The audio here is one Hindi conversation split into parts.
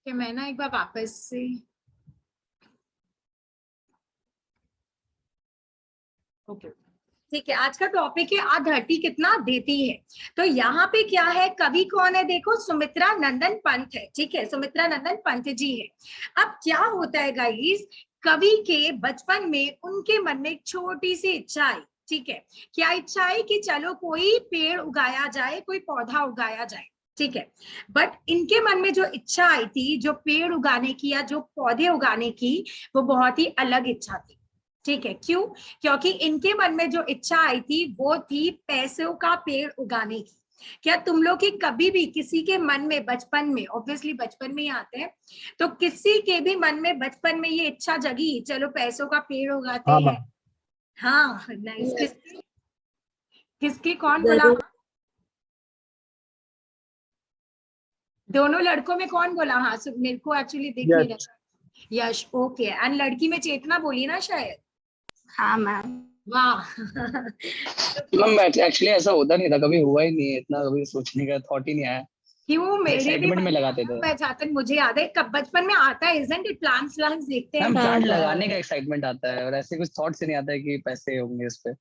कि मैं ना एक बार वापस से ओके ठीक है। आज का टॉपिक है आ धरती कितना देती है। तो यहाँ पे क्या है, कवि कौन है देखो, सुमित्रा नंदन पंत है। ठीक है, सुमित्रा नंदन पंत जी है। अब क्या होता है गाइस, कवि के बचपन में उनके मन में एक छोटी सी इच्छा आई। ठीक है, क्या इच्छा है कि चलो कोई पेड़ उगाया जाए, कोई पौधा उगाया जाए। ठीक है, बट इनके मन में जो इच्छा आई थी, जो पेड़ उगाने की या जो पौधे उगाने की, वो बहुत ही अलग इच्छा थी। ठीक है, क्यों? क्योंकि इनके मन में जो इच्छा आई थी वो थी पैसों का पेड़ उगाने की। क्या तुम लोग की कभी भी किसी के मन में बचपन में, ऑब्वियसली बचपन में ही आते हैं, तो किसी के भी मन में बचपन में ये इच्छा जगी चलो पैसों का पेड़ उगाते हाँ हैं? मैम। हाँ नाइस। किसकी किसकी कौन बोला जरूर। हाँ? दोनों लड़कों में कौन बोला हाँ? मेरे को एक्चुअली दिख नहीं यस। रहा। यश, ओके। एंड लड़की में चेतना बोली ना शायद। हाँ मैम। वाह मैम एक्चुअली ऐसा होता नहीं था, कभी हुआ ही नहीं है, इतना कभी सोचने का थॉट ही नहीं आया। क्यों, मेरे भी एक्साइटमेंट मन में में लगाते आया, थे मैं जहाँ तक मुझे याद है कब बचपन में आता है, इजंट इट, प्लांट्स व्लांट्स देखते हैं मैम। तो। प्लांट लगाने का एक्साइटमेंट आता है और ऐसे कुछ थॉट से नहीं आता है कि पैसे होंगे इस पे।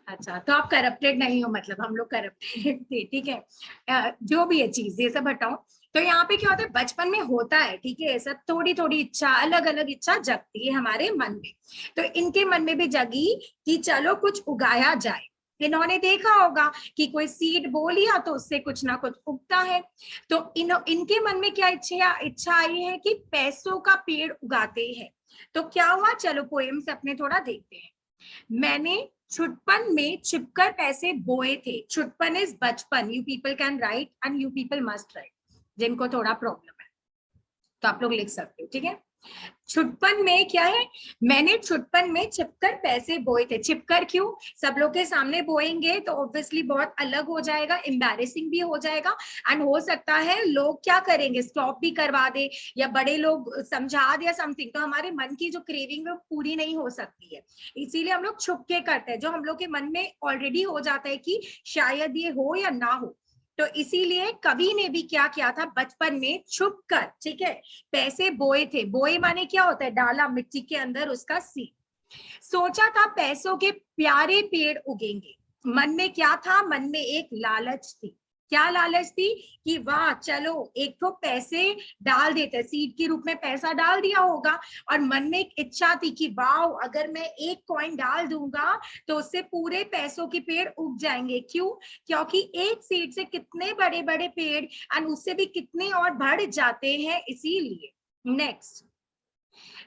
अच्छा, तो आप करप्टेड नहीं हो, मतलब हम लोग करप्टेड थे। ठीक है, जो भी है चीज ये सब हटाओ। तो यहाँ पे क्या होता है, बचपन में होता है, ठीक है, सब थोड़ी थोड़ी इच्छा, अलग अलग इच्छा जगती है हमारे मन में। तो इनके मन में भी जगी कि चलो कुछ उगाया जाए। इन्होंने देखा होगा कि कोई सीड बो लिया तो उससे कुछ ना कुछ उगता है। तो इनके मन में क्या इच्छा आई है कि पैसों का पेड़ उगाते हैं। तो क्या हुआ, चलो पोएम से अपने थोड़ा देखते हैं। मैंने छुटपन में छिपकर पैसे बोए थे। छुटपन इज बचपन, you people can write and you people must write, जिनको थोड़ा प्रॉब्लम है तो आप लोग लिख सकते हो। ठीक है, छुटपन में क्या है, मैंने छुटपन में छिपकर पैसे बोए थे। छिपकर क्यों, सब लोग के सामने बोएंगे तो ऑब्वियसली बहुत अलग हो जाएगा, एम्बैरेसिंग भी हो जाएगा। एंड हो सकता है लोग क्या करेंगे, स्टॉप भी करवा दे या बड़े लोग समझा दे या समथिंग, तो हमारे मन की जो क्रेविंग है वो पूरी नहीं हो सकती है। इसीलिए हम लोग छुप के करते हैं, जो हम लोग के मन में ऑलरेडी हो जाता है कि शायद ये हो या ना हो। तो इसीलिए कवि ने भी क्या किया था, बचपन में छुप कर, ठीक है, पैसे बोए थे। बोए माने क्या होता है, डाला मिट्टी के अंदर उसका सीड। सोचा था पैसों के प्यारे पेड़ उगेंगे। मन में क्या था, मन में एक लालच थी। क्या लालच थी कि वाह चलो एक तो पैसे डाल देते, सीड के रूप में पैसा डाल दिया होगा, और मन में एक इच्छा थी कि वाह अगर मैं एक कॉइन डाल दूंगा तो उससे पूरे पैसों के पेड़ उग जाएंगे। क्यों? क्योंकि एक सीड से कितने बड़े बड़े पेड़ एंड उससे भी कितने और बढ़ जाते हैं, इसीलिए। नेक्स्ट,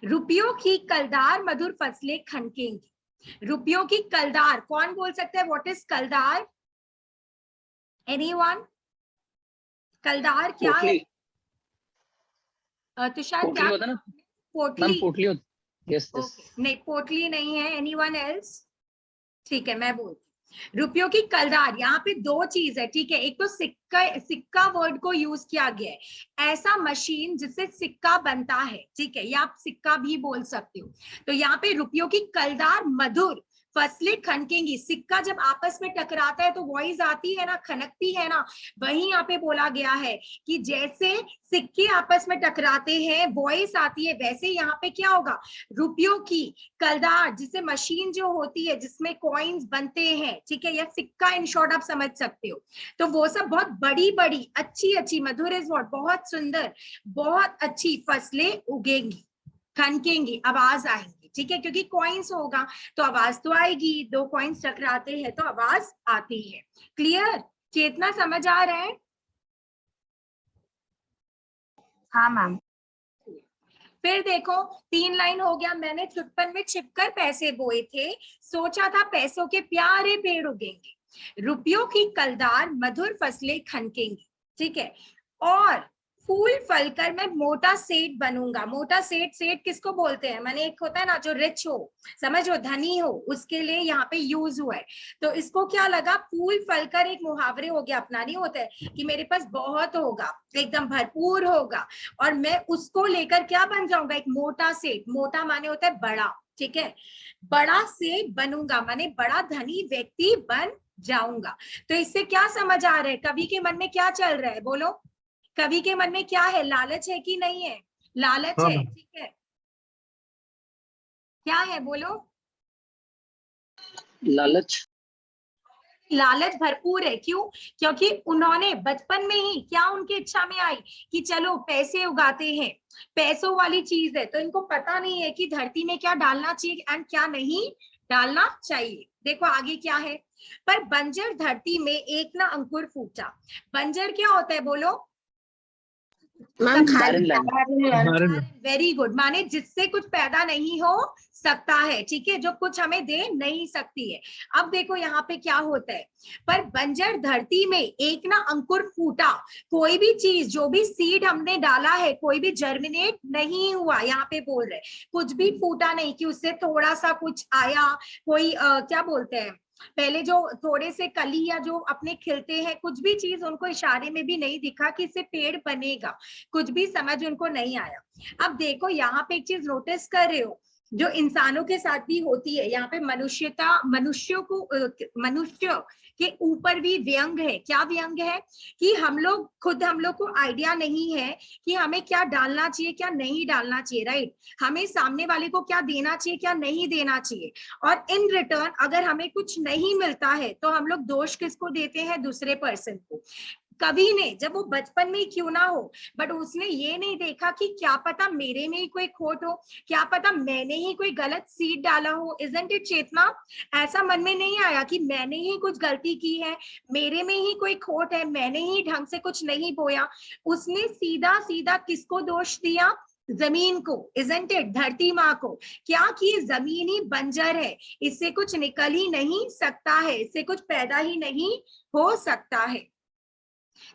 रुपयों की कलदार मधुर फसलें खनकेंगी। रुपयों की कलदार, कौन बोल सकता है व्हाट इज कलदार? एनीवन? कलदार क्या है? पोटली। तुषार पोटली क्या होता है कहा ना आपने? मैम, पोटली? पोटली होती। Yes yes. ओके, नहीं पोटली नहीं है। Anyone else? ठीक है, मैं बोलती। रुपयों की कलदार, यहाँ पे दो चीज है। ठीक है, एक तो सिक्का, सिक्का वर्ड को यूज किया गया है, ऐसा मशीन जिससे सिक्का बनता है। ठीक है, या आप सिक्का भी बोल सकते हो। तो यहाँ पे रुपयों की कलदार मधुर फसलें खनकेंगी। सिक्का जब आपस में टकराता है तो वॉइस आती है ना, खनकती है ना, वही यहाँ पे बोला गया है कि जैसे सिक्के आपस में टकराते हैं वॉइस आती है, वैसे यहाँ पे क्या होगा, रुपयों की कलदार, जिसे मशीन जो होती है जिसमें कॉइन्स बनते हैं, ठीक है, या सिक्का इन शॉर्ट आप समझ सकते हो, तो वो सब बहुत बड़ी बड़ी अच्छी अच्छी, मधुर इज व्हाट, बहुत सुंदर, बहुत अच्छी फसलें उगेंगी, खनकेंगी, आवाज आएंगी। ठीक है, क्योंकि कॉइन्स होगा तो आवाज तो आएगी, दो कॉइन्स टकराते हैं तो आवाज आती है। क्लियर? चेतना समझ आ रहा है? हाँ मैम। फिर देखो, 3 लाइन हो गया। मैंने छुटपन में छिपकर पैसे बोए थे, सोचा था पैसों के प्यारे पेड़ उगेंगे, रुपयों की कलदार मधुर फसलें खनकेंगी। ठीक है, और फूल फल कर मैं मोटा सेठ बनूंगा। मोटा सेठ, सेठ किसको बोलते हैं, माने एक होता है ना जो रिच हो, समझो धनी हो, उसके लिए यहाँ पे यूज हुआ है। तो इसको क्या लगा, फूल फल कर, एक मुहावरे हो गया अपना, नहीं होता है कि मेरे पास बहुत होगा, एकदम भरपूर होगा, और मैं उसको लेकर क्या बन जाऊंगा, एक मोटा सेठ। मोटा माने होता है बड़ा, ठीक है, बड़ा सेठ बनूंगा माने बड़ा धनी व्यक्ति बन जाऊंगा। तो इससे क्या समझ आ रहा है, कवि के मन में क्या चल रहा है, बोलो? कवि के मन में क्या है, लालच है कि नहीं है? लालच हाँ है, मैम। ठीक है, क्या है बोलो? लालच। लालच भरपूर है, क्यों? क्योंकि उन्होंने बचपन में ही क्या उनकी इच्छा में आई कि चलो पैसे उगाते हैं, पैसों वाली चीज है, तो इनको पता नहीं है कि धरती में क्या डालना चाहिए एंड क्या नहीं डालना चाहिए। देखो आगे क्या है, पर बंजर धरती में एक ना अंकुर फूटा। बंजर क्या होता है बोलो? Ma'am barren land। Barren land। Very good, माने जिससे कुछ पैदा नहीं हो सकता है, ठीक है, जो कुछ हमें दे नहीं सकती है। अब देखो यहाँ पे क्या होता है, पर बंजर धरती में एक ना अंकुर फूटा। कोई भी चीज, जो भी सीड हमने डाला है, कोई भी जर्मिनेट नहीं हुआ, यहाँ पे बोल रहे कुछ भी फूटा नहीं, कि उससे थोड़ा सा कुछ आया, कोई क्या बोलते हैं, पहले जो थोड़े से कली या जो अपने खिलते हैं, कुछ भी चीज उनको इशारे में भी नहीं दिखा कि इससे पेड़ बनेगा, कुछ भी समझ उनको नहीं आया। अब देखो यहाँ पे एक चीज नोटिस कर रहे हो, जो इंसानों के साथ भी होती है, यहाँ पे मनुष्यता, मनुष्यों को, मनुष्य के ऊपर भी व्यंग है। क्या व्यंग है? कि हम लोग खुद, हम लोग को आइडिया नहीं है कि हमें क्या डालना चाहिए, क्या नहीं डालना चाहिए, राइट? हमें सामने वाले को क्या देना चाहिए, क्या नहीं देना चाहिए, और इन रिटर्न अगर हमें कुछ नहीं मिलता है तो हम लोग दोष किसको देते हैं? दूसरे पर्सन को। कवि ने, जब वो बचपन में क्यों ना हो, बट उसने ये नहीं देखा कि क्या पता मेरे में ही कोई खोट हो, क्या पता मैंने ही कोई गलत सीड डाला हो। इजंट इट चेतना? ऐसा मन में नहीं आया कि मैंने ही कुछ गलती की है, मेरे में ही कोई खोट है, मैंने ही ढंग से कुछ नहीं बोया। उसने सीधा सीधा किसको दोष दिया? जमीन को, इजंट इट, धरती माँ को। क्या कि जमीन ही बंजर है, इससे कुछ निकल ही नहीं सकता है, इससे कुछ पैदा ही नहीं हो सकता है।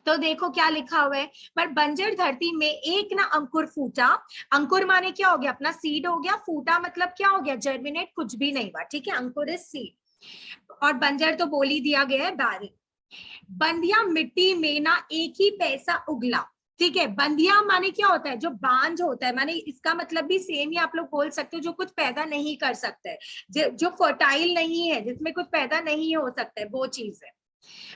तो देखो क्या लिखा हुआ है, पर बंजर धरती में एक ना अंकुर फूटा। अंकुर माने क्या हो गया? अपना सीड हो गया। फूटा मतलब क्या हो गया? जर्मिनेट, कुछ भी नहीं हुआ, ठीक है, अंकुर इज सीड। और बंजर तो बोल ही दिया गया है, बैरिन। बंधिया मिट्टी में ना एक ही पैसा उगला, ठीक है। बंधिया माने क्या होता है? जो बांझ होता है, माने इसका मतलब भी सेम ही आप लोग बोल सकते हो, जो कुछ पैदा नहीं कर सकता है, जो फर्टाइल नहीं है, जिसमें कुछ पैदा नहीं हो सकता है, वो चीज है।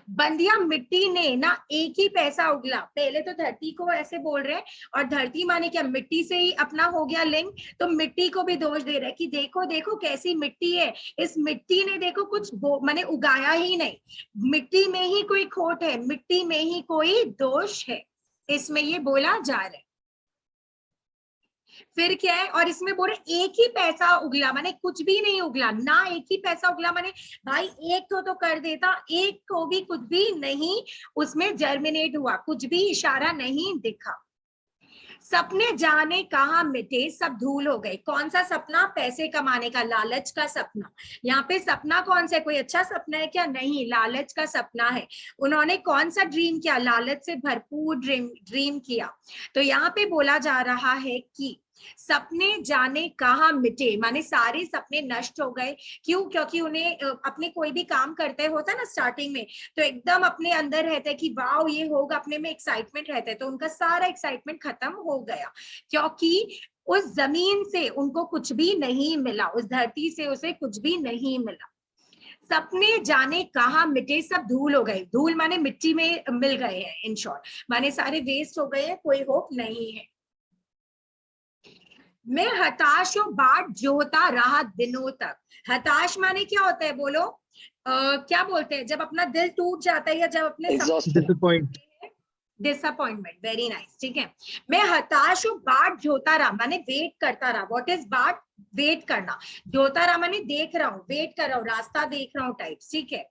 बंधिया मिट्टी ने ना एक ही पैसा उगला। पहले तो धरती को ऐसे बोल रहे हैं, और धरती माने क्या? मिट्टी से ही अपना हो गया लिंग, तो मिट्टी को भी दोष दे रहे हैं कि देखो देखो कैसी मिट्टी है, इस मिट्टी ने देखो कुछ माने उगाया ही नहीं, मिट्टी में ही कोई खोट है, मिट्टी में ही कोई दोष है, इसमें ये बोला जा रहा है। फिर क्या है, और इसमें बोल रहे एक ही पैसा उगला, माने कुछ भी नहीं उगला ना, एक ही पैसा उगला माने भाई एक तो कर देता, एक को भी कुछ भी नहीं उसमें जर्मिनेट हुआ, कुछ भी इशारा नहीं दिखा। सपने जाने कहाँ मिटे, सब धूल हो गए। कौन सा सपना? पैसे कमाने का, लालच का सपना। यहाँ पे सपना कौन सा है? कोई अच्छा सपना है क्या? नहीं, लालच का सपना है। उन्होंने कौन सा ड्रीम किया? लालच से भरपूर ड्रीम किया। तो यहाँ पे बोला जा रहा है कि सपने जाने कहाँ मिटे, माने सारे सपने नष्ट हो गए। क्यों? क्योंकि उन्हें अपने कोई भी काम करते होता ना स्टार्टिंग में, तो एकदम अपने अंदर रहता है कि वाओ ये होगा, अपने में एक्साइटमेंट रहता है, तो उनका सारा एक्साइटमेंट खत्म हो गया, क्योंकि उस जमीन से उनको कुछ भी नहीं मिला, उस धरती से उसे कुछ भी नहीं मिला। सपने जाने कहाँ मिटे, सब धूल हो गए। धूल माने मिट्टी में मिल गए हैं, इन शॉर्ट माने सारे वेस्ट हो गए हैं, कोई होप नहीं है। मैं हताश हूं, बाट जोता रहा दिनों तक। हताश माने क्या होता है बोलो? क्या बोलते हैं जब अपना दिल टूट जाता है, या जब अपने डिसअपॉइंट, डिसअपॉइंटमेंट, वेरी नाइस, ठीक है। मैं हताश हूँ, बाट जोता रहा माने वेट करता रहा। व्हाट इज बाट? वेट करना। जोता रहा माने देख रहा हूँ, वेट कर रहा हूँ, रास्ता देख रहा हूँ टाइप, ठीक है।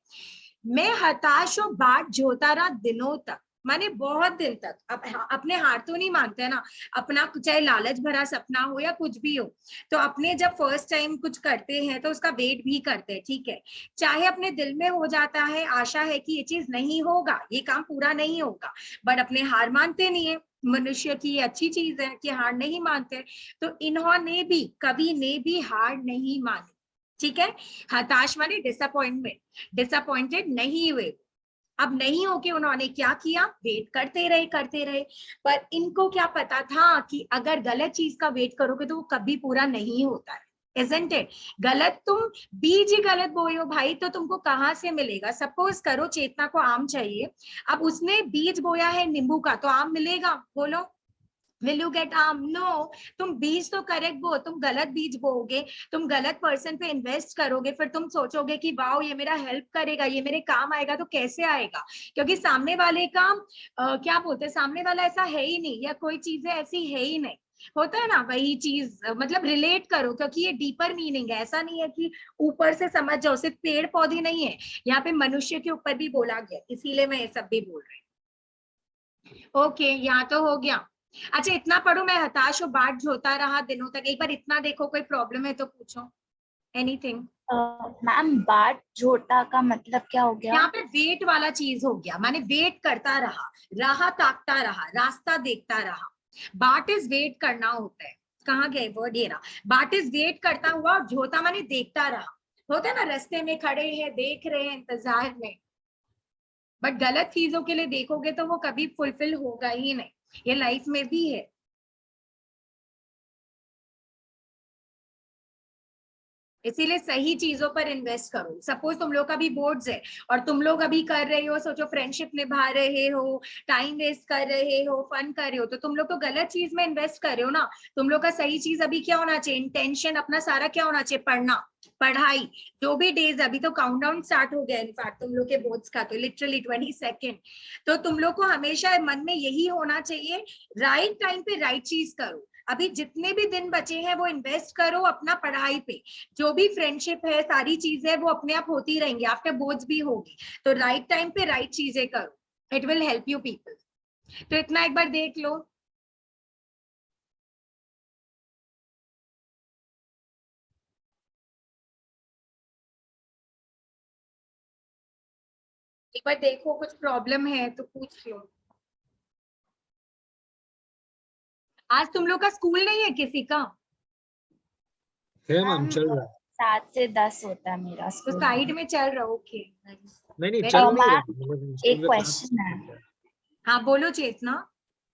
मैं हताश हूँ, बाट जोता रहा दिनों तक, माने बहुत दिन तक। अब अपने हार तो नहीं मानते है ना, अपना चाहे लालच भरा सपना हो या कुछ भी हो, तो अपने जब फर्स्ट टाइम कुछ करते हैं तो उसका वेट भी करते हैं, ठीक है। चाहे अपने दिल में हो जाता है, आशा है कि ये चीज नहीं होगा, ये काम पूरा नहीं होगा, बट अपने हार मानते नहीं है। मनुष्य की अच्छी चीज है कि हार नहीं मानते, तो इन्होंने भी, कवि ने भी हार नहीं मानी, ठीक है। हताश माने डिसअपॉइंटमेंट, डिसअपॉइंटेड नहीं हुए। अब नहीं होके उन्होंने क्या किया? वेट करते रहे, पर इनको क्या पता था कि अगर गलत चीज का वेट करोगे तो वो कभी पूरा नहीं होता है। isn't it? गलत तुम बीज ही गलत बोए हो भाई, तो तुमको कहाँ से मिलेगा? सपोज करो चेतना को आम चाहिए, अब उसने बीज बोया है नींबू का, तो आम मिलेगा? बोलो, विल यू गेट आम? नो। तुम बीज तो करेक्ट बो, तुम गलत बीज बोओगे, तुम गलत पर्सन पे इन्वेस्ट करोगे, फिर तुम सोचोगे कि वाओ ये मेरा हेल्प करेगा, ये मेरे काम आएगा, तो कैसे आएगा? क्योंकि सामने वाले का क्या बोलते हैं, सामने वाला ऐसा है ही नहीं, या कोई चीजें ऐसी है ही नहीं, होता है ना वही चीज, मतलब रिलेट करो, क्योंकि ये डीपर मीनिंग है, ऐसा नहीं है कि ऊपर से समझ जाओ, सिर्फ पेड़ पौधे नहीं है, यहाँ पे मनुष्य के ऊपर भी बोला गया, इसीलिए मैं ये सब भी बोल रही हूँ। ओके, यहाँ तो हो गया। अच्छा इतना पढ़ो, मैं हताश हूँ, बाट जोता रहा दिनों तक, एक बार इतना देखो, कोई प्रॉब्लम है तो पूछो, एनीथिंग। मैम बाट झोटा का मतलब क्या हो गया? यहाँ पे वेट वाला चीज हो गया, माने वेट करता रहा, राह ताकता रहा, रास्ता देखता रहा। बाट इज वेट करना होता है, कहाँ गए वर्ड ये रहा, बाट इज वेट करता हुआ, और झोता माने देखता रहा, होता है ना रास्ते में खड़े हैं, देख रहे हैं, इंतजार में। बट गलत चीजों के लिए देखोगे तो वो कभी फुलफिल होगा ही नहीं, ये लाइफ में भी है। इसीलिए सही चीजों पर इन्वेस्ट करो। सपोज तुम लोग का भी बोर्ड्स है और तुम लोग अभी कर रहे हो, सोचो फ्रेंडशिप निभा रहे हो, टाइम वेस्ट कर रहे हो, फन कर रहे हो, तो तुम लोग तो गलत चीज में इन्वेस्ट कर रहे हो ना। तुम लोग का सही चीज अभी क्या होना चाहिए, इंटेंशन अपना सारा क्या होना चाहिए, पढ़ना, पढ़ाई। जो भी डेज, अभी तो काउंटडाउन स्टार्ट हो गया इनफैक्ट तुम लोग के बोर्ड्स का, तो लिटरली 22 तो तुम लोग को हमेशा मन में यही होना चाहिए, राइट टाइम पे राइट चीज करो। अभी जितने भी दिन बचे हैं वो इन्वेस्ट करो अपना पढ़ाई पे, जो भी फ्रेंडशिप है, सारी चीजें वो अपने आप होती रहेंगी, आफ्टर बोर्ड्स भी होगी, तो राइट टाइम पे राइट चीजें करो, it will help you people. तो इतना एक बार देख लो। एक बार देखो, कुछ प्रॉब्लम है तो पूछ लो। आज तुम लोग का स्कूल नहीं है किसी का? है मैम, चल रहा है। 7 से 10 होता है मेरा तो स्कूल। साइड में चल रहा, ओके। नहीं Very चल good. नहीं रहा, मैम मतलब स्कूल एक के क्वेश्चन है। क्लास। हाँ बोलो चेतना।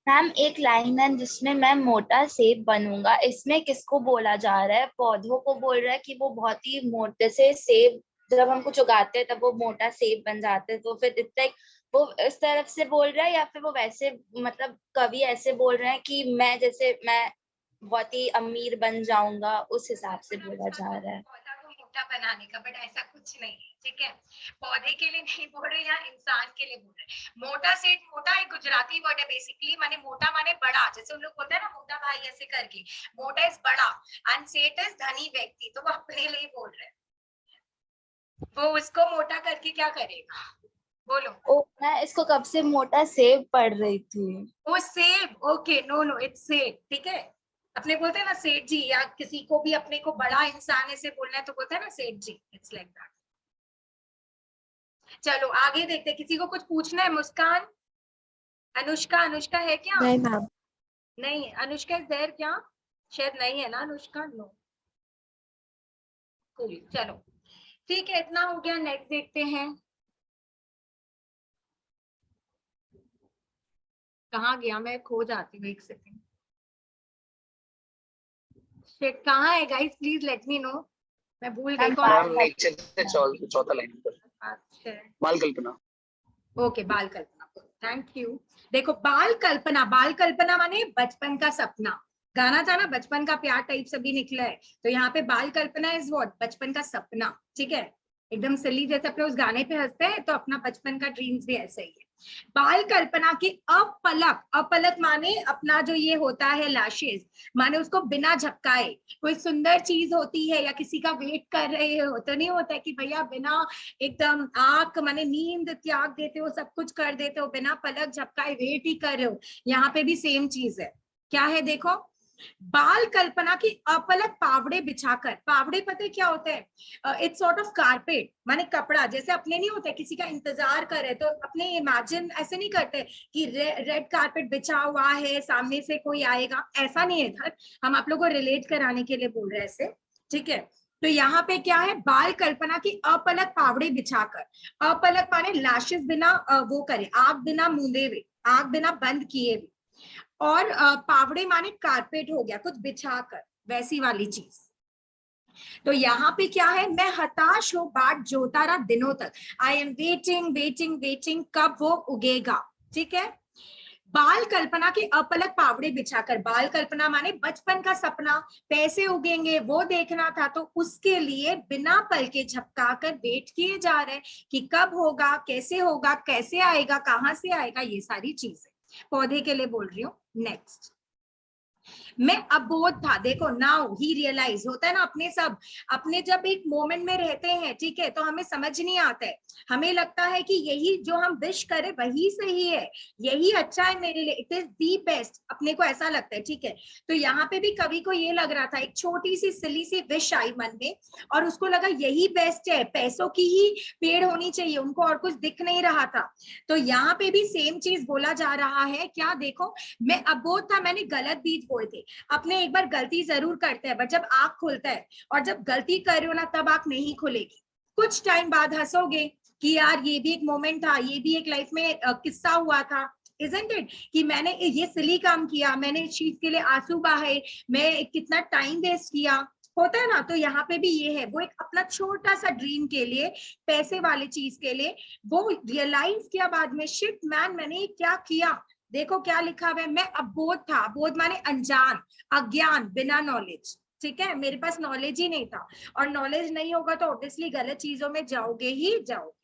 मैम एक लाइन है जिसमें मैं मोटा सेब बनूंगा, इसमें किसको बोला जा रहा है? पौधों को बोल रहा है कि वो बहुत ही मोटे से सेब, जब हम कुछ उगाते हैं तब वो मोटा सेब बन जाते हैं, तो फिर इतना वो इस तरफ से बोल रहा है, या फिर वो वैसे मतलब कवि ऐसे बोल रहे हैं कि मैं जैसे मैं बहुत ही अमीर बन जाऊंगा, उस हिसाब से बोला जा रहा है? पौधा को मोटा बनाने का, बट ऐसा कुछ नहीं है, ठीक है। पौधे के लिए नहीं बोल रहे, या इंसान के लिए बोल रहे। मोटा सेठ, मोटा एक गुजराती वर्ड है बेसिकली, माने मोटा माने बड़ा, जैसे उन लोग बोलते हैं ना मोटा भाई ऐसे करके, मोटा इज बड़ा एंड सेठ इज धनी व्यक्ति, तो वो अपने लिए बोल रहे हैं। वो उसको मोटा करके क्या करेगा, बोलो। ओ मैं इसको कब से मोटा सेब पढ़ रही थी। वो सेब, ओके, नो नो इट्स सेठ, ठीक है। अपने बोलते हैं ना सेठ जी, या किसी को भी अपने को बड़ा इंसान ऐसे बोलना है तो बोलते हैं ना सेठ जी, इट्स लाइक दैट। चलो आगे देखते, किसी को कुछ पूछना है? मुस्कान, अनुष्का, अनुष्का है क्या? नहीं मैम। नहीं, अनुष्का इज देयर क्या? शायद नहीं है ना अनुष्का, नो। कूल, चलो ठीक है, इतना हो गया, नेक्स्ट देखते हैं। कहाँ गया, मैं खो जाती हूँ, एक सेकेंड। शिट, कहाँ है guys, please let me know, मैं भूल गई कौन। मैम नीचे से चौथा लाइन पर अच्छा, बाल कल्पना। ओके, बाल कल्पना, थैंक यू। देखो बाल कल्पना, बाल कल्पना माने बचपन का सपना, गाना था ना बचपन का प्यार टाइप सभी निकला है, तो यहाँ पे बाल कल्पना इज व्हाट, बचपन का सपना, ठीक है। एकदम सिली, जैसे अपने उस गाने पे हंसते हैं, तो अपना बचपन का ड्रीम्स भी ऐसा ही है। बाल कल्पना की अपलक, अपलक माने अपना जो ये होता है लैशेज, माने उसको बिना झपकाए, कोई सुंदर चीज होती है या किसी का वेट कर रहे हो, तो नहीं होता है कि भैया बिना एकदम आंख माने नींद त्याग देते हो, सब कुछ कर देते हो, बिना पलक झपकाए वेट ही कर रहे हो। यहाँ पे भी सेम चीज है, क्या है देखो, बाल कल्पना की अपलक पावड़े बिछाकर, पावड़े पता है क्या होते हैं, इट्स सॉर्ट ऑफ कारपेट, माने कपड़ा, जैसे अपने नहीं होते किसी का इंतजार करे तो अपने इमेजिन ऐसे नहीं करते कि रेड कारपेट बिछा हुआ है, सामने से कोई आएगा, ऐसा नहीं है इधर, हम आप लोगों को रिलेट कराने के लिए बोल रहे हैं ऐसे, ठीक है। तो यहाँ पे क्या है, बाल कल्पना की अपलक पावड़े बिछाकर, अपलक माने लैशेस बिना वो करे, आंख बिना मूंदे हुए, आंख बिना बंद किए हुए, और पावड़े माने कारपेट हो गया, कुछ बिछाकर, वैसी वाली चीज, तो यहाँ पे क्या है, मैं हताश हूँ बाट जोता रहा दिनों तक, I am waiting waiting waiting, कब वो उगेगा। ठीक है। बाल कल्पना के अपलक पावड़े बिछाकर, बाल कल्पना माने बचपन का सपना, पैसे उगेंगे वो देखना था, तो उसके लिए बिना पल के झपकाकर वेट किए जा रहे हैं कि कब होगा, कैसे आएगा, कहाँ से आएगा, ये सारी चीजें पौधे के लिए बोल रही हूँ। नेक्स्ट, मैं अबोध था, देखो नाउ ही रियलाइज होता है ना, अपने जब एक मोमेंट में रहते हैं, ठीक है, तो हमें समझ नहीं आता है, हमें लगता है कि यही जो हम विश करें वही सही है, यही अच्छा है मेरे लिए, इट इज दी बेस्ट, अपने को ऐसा लगता है। ठीक है। तो यहाँ पे भी कवि को ये लग रहा था, एक छोटी सी सिली सी विश आई मन में और उसको लगा यही बेस्ट है, पैसों की ही पेड़ होनी चाहिए, उनको और कुछ दिख नहीं रहा था। तो यहाँ पे भी सेम चीज बोला जा रहा है, क्या देखो, मैं अबोध था, मैंने गलत बीज बोए थे। अपने एक बार गलती जरूर करते हैं, बट जब आंख खुलता है और जब गलती कर रहे हो ना, तब आंख नहीं खुलेगी, कुछ टाइम बाद हंसोगे कि यार ये भी एक मोमेंट था, ये भी एक लाइफ में किस्सा हुआ था, isn't it? कि मैंने ये सिली काम किया, मैंने इस चीज के लिए आंसू बहाए, मैं कितना टाइम वेस्ट किया, होता है ना। तो यहाँ पे भी ये है, वो एक अपना छोटा सा ड्रीम के लिए, पैसे वाले चीज के लिए, वो रियलाइज किया बाद में, शिट मैन मैंने ये क्या किया। देखो क्या लिखा हुआ है, मैं अबोध था, अबोध माने अनजान, अज्ञान, बिना नॉलेज। ठीक है, मेरे पास नॉलेज ही नहीं था, और नॉलेज नहीं होगा तो ऑब्वियसली गलत चीजों में जाओगे ही जाओगे।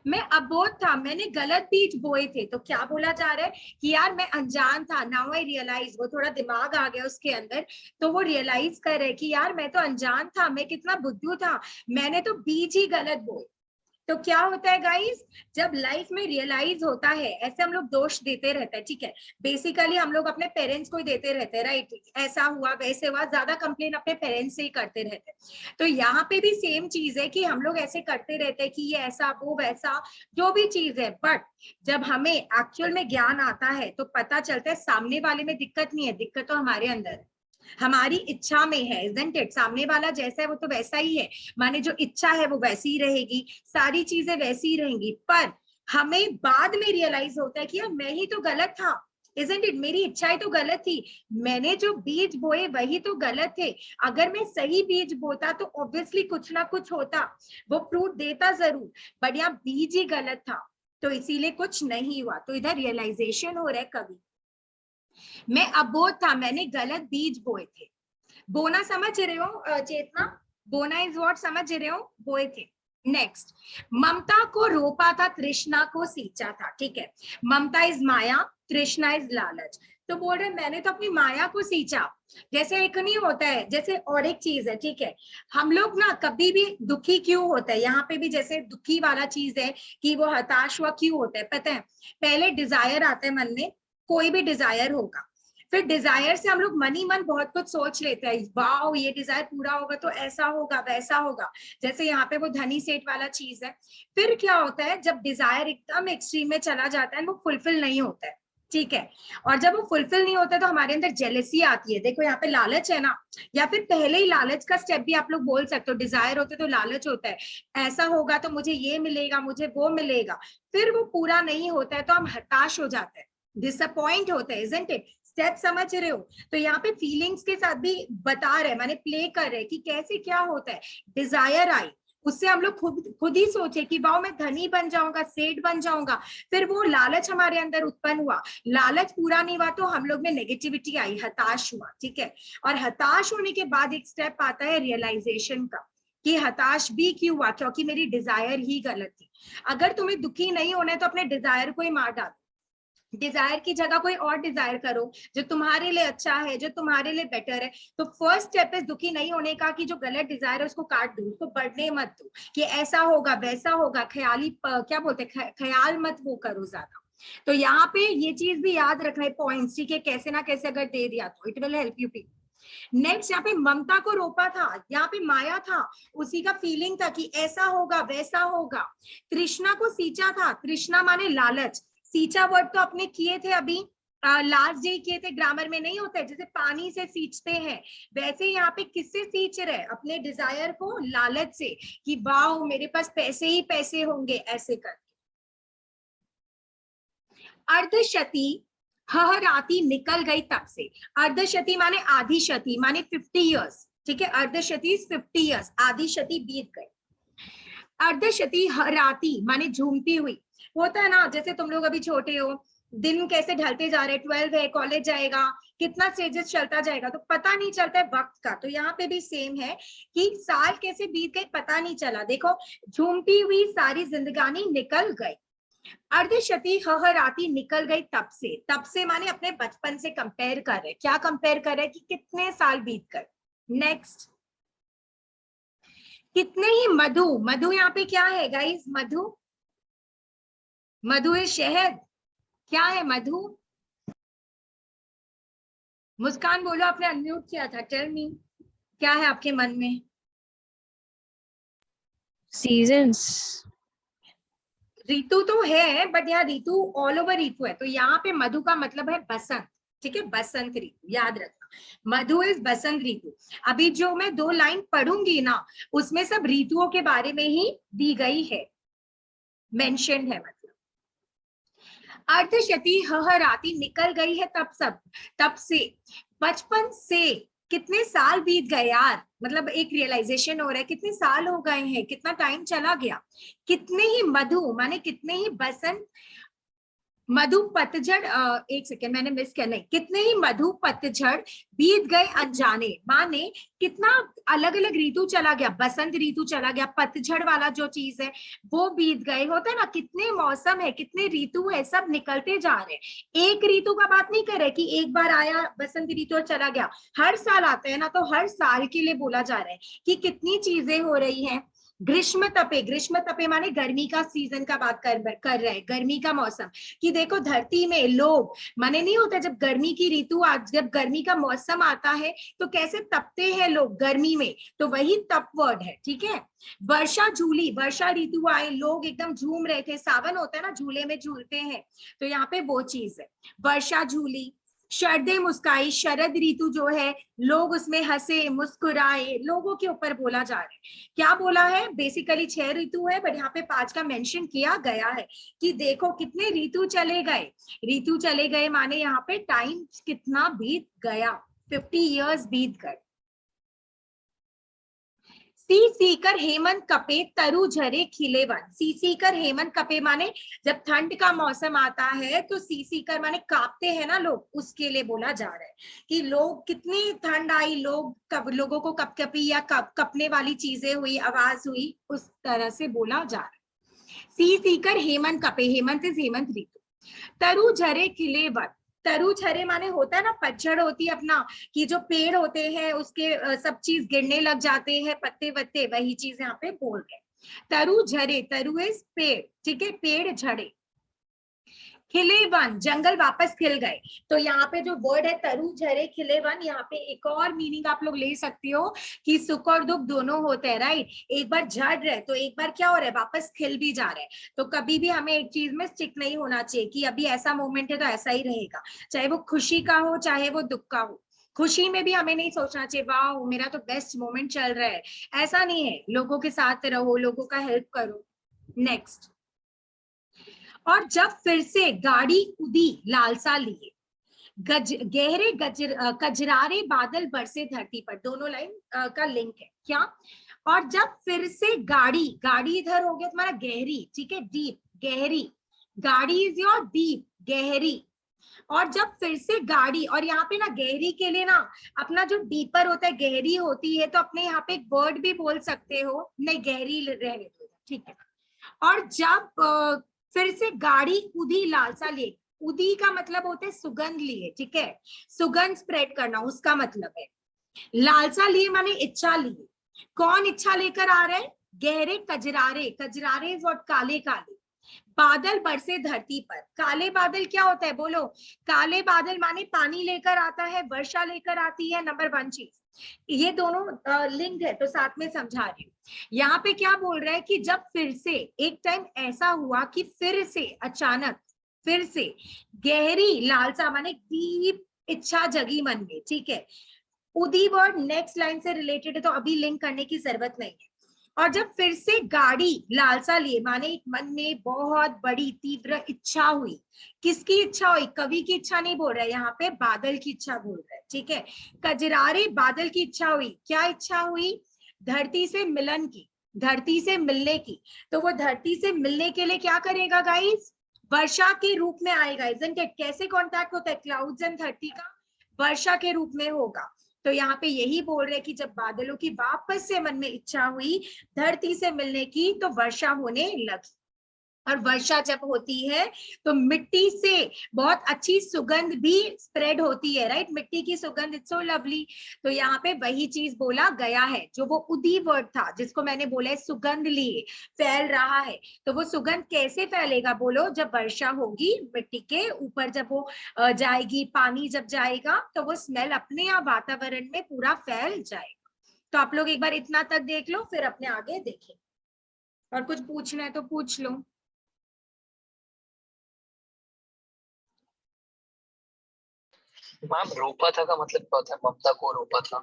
मैं अबोध था, मैंने गलत बीज बोए थे, तो क्या बोला जा रहा है कि यार मैं अनजान था, नाउ आई रियलाइज, वो थोड़ा दिमाग आ गया उसके अंदर, तो वो रियलाइज कर रहे कि यार मैं तो अनजान था, मैं कितना बुद्धू था, मैंने तो बीज ही गलत बोए। तो क्या होता है गाइस, जब लाइफ में रियलाइज होता है, ऐसे हम लोग दोष देते रहते हैं, ठीक है, बेसिकली हम लोग अपने पेरेंट्स को ही देते रहते हैं, राइट, ऐसा हुआ वैसे हुआ, ज्यादा कंप्लेन अपने पेरेंट्स से ही करते रहते हैं। तो यहाँ पे भी सेम चीज है कि हम लोग ऐसे करते रहते हैं कि ये ऐसा वो वैसा, जो भी चीज है, बट जब हमें एक्चुअल में ज्ञान आता है तो पता चलता है सामने वाले में दिक्कत नहीं है, दिक्कत तो हमारे अंदर है, हमारी इच्छा में है, isn't it? सामने वाला जैसा है वो तो वैसा ही है, माने जो इच्छा है वो वैसी ही रहेगी, सारी चीजें वैसी ही रहेंगी, पर हमें बाद में रियलाइज होता है कि यार मैं ही तो गलत था, isn't it? मेरी इच्छाएं तो गलत थी, मैंने जो बीज बोए वही तो गलत थे, अगर मैं सही बीज बोता तो ऑब्वियसली कुछ ना कुछ होता, वो फ्रूट देता जरूर, बट यहाँ बीज ही गलत था, तो इसीलिए कुछ नहीं हुआ। तो इधर रियलाइजेशन हो रहा है कवि, मैं अबोध था, मैंने गलत बीज बोए थे, बोना समझ रहे हो चेतना, बोना इज व्हाट, समझ रहे हो, बोए थे। नेक्स्ट, ममता को रोपा था, तृष्णा को सींचा था। ठीक है, ममता इज माया, तृष्णा इज लालच। तो बोल रहे मैंने तो अपनी माया को सींचा, जैसे एक नहीं होता है, जैसे और एक चीज है, ठीक है, हम लोग ना कभी भी दुखी क्यों होता है, यहाँ पे भी जैसे दुखी वाला चीज है कि वो हताश हुआ क्यों होता है, पता है, पहले डिजायर आता है मन में, कोई भी डिजायर होगा, फिर डिजायर से हम लोग मन ही मन बहुत कुछ सोच लेते हैं, वाओ ये डिजायर पूरा होगा तो ऐसा होगा वैसा होगा, जैसे यहाँ पे वो धनी सेठ वाला चीज है। फिर क्या होता है, जब डिजायर एकदम एक्सट्रीम में चला जाता है, वो फुलफिल नहीं होता है, ठीक है, और जब वो फुलफिल नहीं होता है तो हमारे अंदर जेलेसी आती है, देखो यहाँ पे लालच है ना, या फिर पहले ही लालच का स्टेप भी आप लोग बोल सकते हो, डिजायर होते तो लालच होता है, ऐसा होगा तो मुझे ये मिलेगा, मुझे वो मिलेगा, फिर वो पूरा नहीं होता है तो हम हताश हो जाते हैं, डिसअपॉइंट होते हैं, isn't it? स्टेप समझ रहे हो? तो यहाँ पे फीलिंग्स के साथ भी बता रहे, माने प्ले कर रहे कि कैसे क्या होता है, डिजायर आई, उससे हम लोग खुद ही सोचे कि वाओ मैं धनी बन जाऊंगा, सेठ बन जाऊंगा, फिर वो लालच हमारे अंदर उत्पन्न हुआ, लालच पूरा नहीं हुआ तो हम लोग में नेगेटिविटी आई, हताश हुआ, ठीक है, और हताश होने के बाद एक स्टेप आता है रियलाइजेशन का, कि हताश भी क्यों हुआ, क्योंकि मेरी डिजायर ही गलत थी। अगर तुम्हें दुखी नहीं होना है तो अपने डिजायर को ही मार डालो, डिजायर की जगह कोई और डिजायर करो जो तुम्हारे लिए अच्छा है, जो तुम्हारे लिए बेटर है। तो फर्स्ट स्टेप है दुखी नहीं होने का, कि जो गलत डिजायर है उसको काट दो, उसको बढ़ने मत दो कि ऐसा होगा वैसा होगा, ख्याली क्या बोलते हैं, ख्याल मत वो करो ज्यादा। तो यहाँ पे ये चीज भी याद रखना है पॉइंट्स, ठीक है, कैसे ना कैसे अगर दे दिया तो it will help you people. Next, यहाँ पे ममता को रोपा था, यहाँ पे माया था, उसी का फीलिंग था कि ऐसा होगा वैसा होगा। तृष्णा को सींचा था, तृष्णा माने लालच, सींचा वर्ड तो अपने किए थे अभी, लास्ट डे किए थे, ग्रामर में नहीं होता है, जैसे पानी से सींचते हैं वैसे यहाँ पे किससे सींच रहे, अपने डिजायर को, लालच से, कि वाओ मेरे पास पैसे ही पैसे होंगे, ऐसे करके। अर्धशती हहराती निकल गई तब से, अर्धशती माने आधी शती माने 50 years, ठीक है, अर्धशती 50 ईयर्स, आधी शती बीत गए। अर्धशती हराती माने झूमती हुई, होता है ना, जैसे तुम लोग अभी छोटे हो, दिन कैसे ढलते जा रहे, 12 है, कॉलेज जाएगा, कितना स्टेजेस चलता जाएगा तो पता नहीं चलता है वक्त का। तो यहाँ पे भी सेम है कि साल कैसे बीत गए पता नहीं चला। देखो, झूमती हुई सारी जिंदगानी निकल गई। अर्धशती हहराती निकल गई तब से माने अपने बचपन से कंपेयर कर रहे, क्या कंपेयर कर रहे कि कितने साल बीत गए। नेक्स्ट, कितने ही मधु, मधु यहाँ पे क्या है गाइस, मधु, मधु है शहद, क्या है मधु? मुस्कान बोलो, आपने अनम्यूट किया था, टेल मी क्या है आपके मन में? सीजन्स। ऋतु तो है बट यहाँ ऋतु ऑल ओवर ऋतु है, तो यहाँ पे मधु का मतलब है बसंत। ठीक है, बसंत ऋतु, याद रखना, मधु इज बसंत ऋतु। अभी जो मैं 2 लाइन पढ़ूंगी ना, उसमें सब ऋतुओं के बारे में ही दी गई है, मेंशन्ड है। मतलब अर्धशती हहराती निकल गई है तब से, बचपन से कितने साल बीत गए यार, मतलब एक रियलाइजेशन हो रहा है कितने साल हो गए हैं, कितना टाइम चला गया। कितने ही मधु माने कितने ही बसंत, मधु पतझड़, एक सेकेंड मैंने मिस किया, नहीं, कितने ही मधु पतझड़ बीत गए अनजाने, माने कितना अलग अलग ऋतु चला गया, बसंत ऋतु चला गया, पतझड़ वाला जो चीज है वो बीत गए। होता है ना, कितने मौसम है, कितने ऋतु है, सब निकलते जा रहे हैं। एक ऋतु का बात नहीं कर रहे कि एक बार आया बसंत ऋतु और चला गया, हर साल आता है ना, तो हर साल के लिए बोला जा रहा है कि कितनी चीजें हो रही है। ग्रीष्म तपे, ग्रीष्म तपे माने गर्मी का सीजन का बात कर रहे हैं, गर्मी का मौसम, कि देखो धरती में लोग, माने नहीं होता जब गर्मी की ऋतु जब गर्मी का मौसम आता है तो कैसे तपते हैं लोग गर्मी में, तो वही तप वर्ड है। ठीक है, वर्षा झूली, वर्षा ऋतु आए, लोग एकदम झूम रहे थे, सावन होता है ना, झूले में झूलते हैं, तो यहाँ पे वो चीज है, वर्षा झूली। शरदे मुस्काई, शरद ऋतु जो है, लोग उसमें हंसे मुस्कुराए, लोगों के ऊपर बोला जा रहा है। क्या बोला है, बेसिकली 6 ऋतु है बट यहाँ पे 5 का मेंशन किया गया है कि देखो कितने ऋतु चले गए, ऋतु चले गए माने यहाँ पे टाइम कितना बीत गया, 50 ईयर्स बीत गए। सी सीकर हेमंत कपे तरु झरे खिले वन, सी सीकर हेमंत कपे माने जब ठंड का मौसम आता है तो सी सीकर माने कांपते हैं ना लोग, उसके लिए बोला जा रहा है कि लोग, कितनी ठंड आई, लोगों को कपकपी या कपने वाली चीजें हुई, आवाज हुई, उस तरह से बोला जा रहा है। सी सीकर हेमंत कपे, हेमंत इज हेमंत ऋतु। तरु झरे खिले वन, तरु झरे माने होता है ना, पतझड़ होती है अपना, कि जो पेड़ होते हैं उसके सब चीज गिरने लग जाते हैं, पत्ते वत्ते, वही चीज यहाँ पे बोल रहे हैं। तरु झरे, तरु इज पेड़, ठीक है, पेड़ झड़े। खिले वन, जंगल वापस खिल गए, तो यहाँ पे जो वर्ड है तरु झरे खिले वन, यहाँ पे एक और मीनिंग आप लोग ले सकती हो कि सुख और दुख दोनों होते हैं, राइट। एक बार झड़ रहे तो एक बार क्या हो रहा है, वापस खिल भी जा रहा है। तो कभी भी हमें एक चीज में स्टिक नहीं होना चाहिए कि अभी ऐसा मोमेंट है तो ऐसा ही रहेगा, चाहे वो खुशी का हो चाहे वो दुख का हो। खुशी में भी हमें नहीं सोचना चाहिए वाह मेरा तो बेस्ट मोमेंट चल रहा है, ऐसा नहीं है, लोगों के साथ रहो, लोगों का हेल्प करो। नेक्स्ट, और जब फिर से गाड़ी उदी लालसा लिए, गहरे कजरारे बादल बरसे धरती पर, दोनों लाइन का लिंक है क्या। और जब फिर से गाड़ी, गाड़ी इधर हो गया तुम्हारा गहरी, ठीक है, डीप, गहरी, गाड़ी इज योर डीप, गहरी। और जब फिर से गाड़ी, और यहाँ पे ना गहरी के लिए ना अपना जो डीपर होता है, गहरी होती है, तो अपने यहाँ पे एक वर्ड भी बोल सकते हो, नहीं गहरी रहने दो, ठीक है। और जब फिर से गाड़ी उदी लालसा लिए, उदी का मतलब होता है सुगंध लिए, ठीक है, सुगंध स्प्रेड करना उसका मतलब है। लालसा लिए माने इच्छा लिए, कौन इच्छा लेकर आ रहे हैं, गहरे कजरारे, कजरारे इज व्हाट, काले काले बादल बरसे धरती पर। काले बादल क्या होता है बोलो, काले बादल माने पानी लेकर आता है, वर्षा लेकर आती है, नंबर 1 चीज। ये दोनों लिंक्ड है तो साथ में समझा रही हूँ। यहाँ पे क्या बोल रहा है कि जब फिर से, एक टाइम ऐसा हुआ कि फिर से अचानक, फिर से गहरी लालसा माने डीप इच्छा जगी मन में, ठीक है। उदी वर्ड नेक्स्ट लाइन से रिलेटेड है तो अभी लिंक करने की जरूरत नहीं है। और जब फिर से गाड़ी लालसा लिए, माने एक मन में बहुत बड़ी तीव्र इच्छा हुई। किसकी इच्छा हुई? कवि की इच्छा नहीं बोल रहा है यहाँ पे, बादल की इच्छा बोल रहा है, ठीक है। कजरारे बादल की इच्छा हुई। क्या इच्छा हुई? धरती से मिलन की, धरती से मिलने की। तो वो धरती से मिलने के लिए क्या करेगा गाइस? वर्षा के रूप में आएगा, इजंट इट? कैसे कॉन्टैक्ट होता है क्लाउड्स एंड धरती का? वर्षा के रूप में होगा। तो यहाँ पे यही बोल रहे कि जब बादलों की वापस से मन में इच्छा हुई धरती से मिलने की, तो वर्षा होने लगी। और वर्षा जब होती है तो मिट्टी से बहुत अच्छी सुगंध भी स्प्रेड होती है, राइट? मिट्टी की सुगंध, इट्स सो लवली। तो यहाँ पे वही चीज बोला गया है, जो वो उदी वर्ड था जिसको मैंने बोला है सुगंध लिए फैल रहा है। तो वो सुगंध कैसे फैलेगा बोलो? जब वर्षा होगी, मिट्टी के ऊपर जब वो जाएगी, पानी जब जाएगा, तो वो स्मेल अपने आप वातावरण में पूरा फैल जाएगा। तो आप लोग एक बार इतना तक देख लो, फिर अपने आगे देखें। और कुछ पूछना है तो पूछ लो। मैम रोपा था का मतलब क्या होता है? ममता को रोपा था?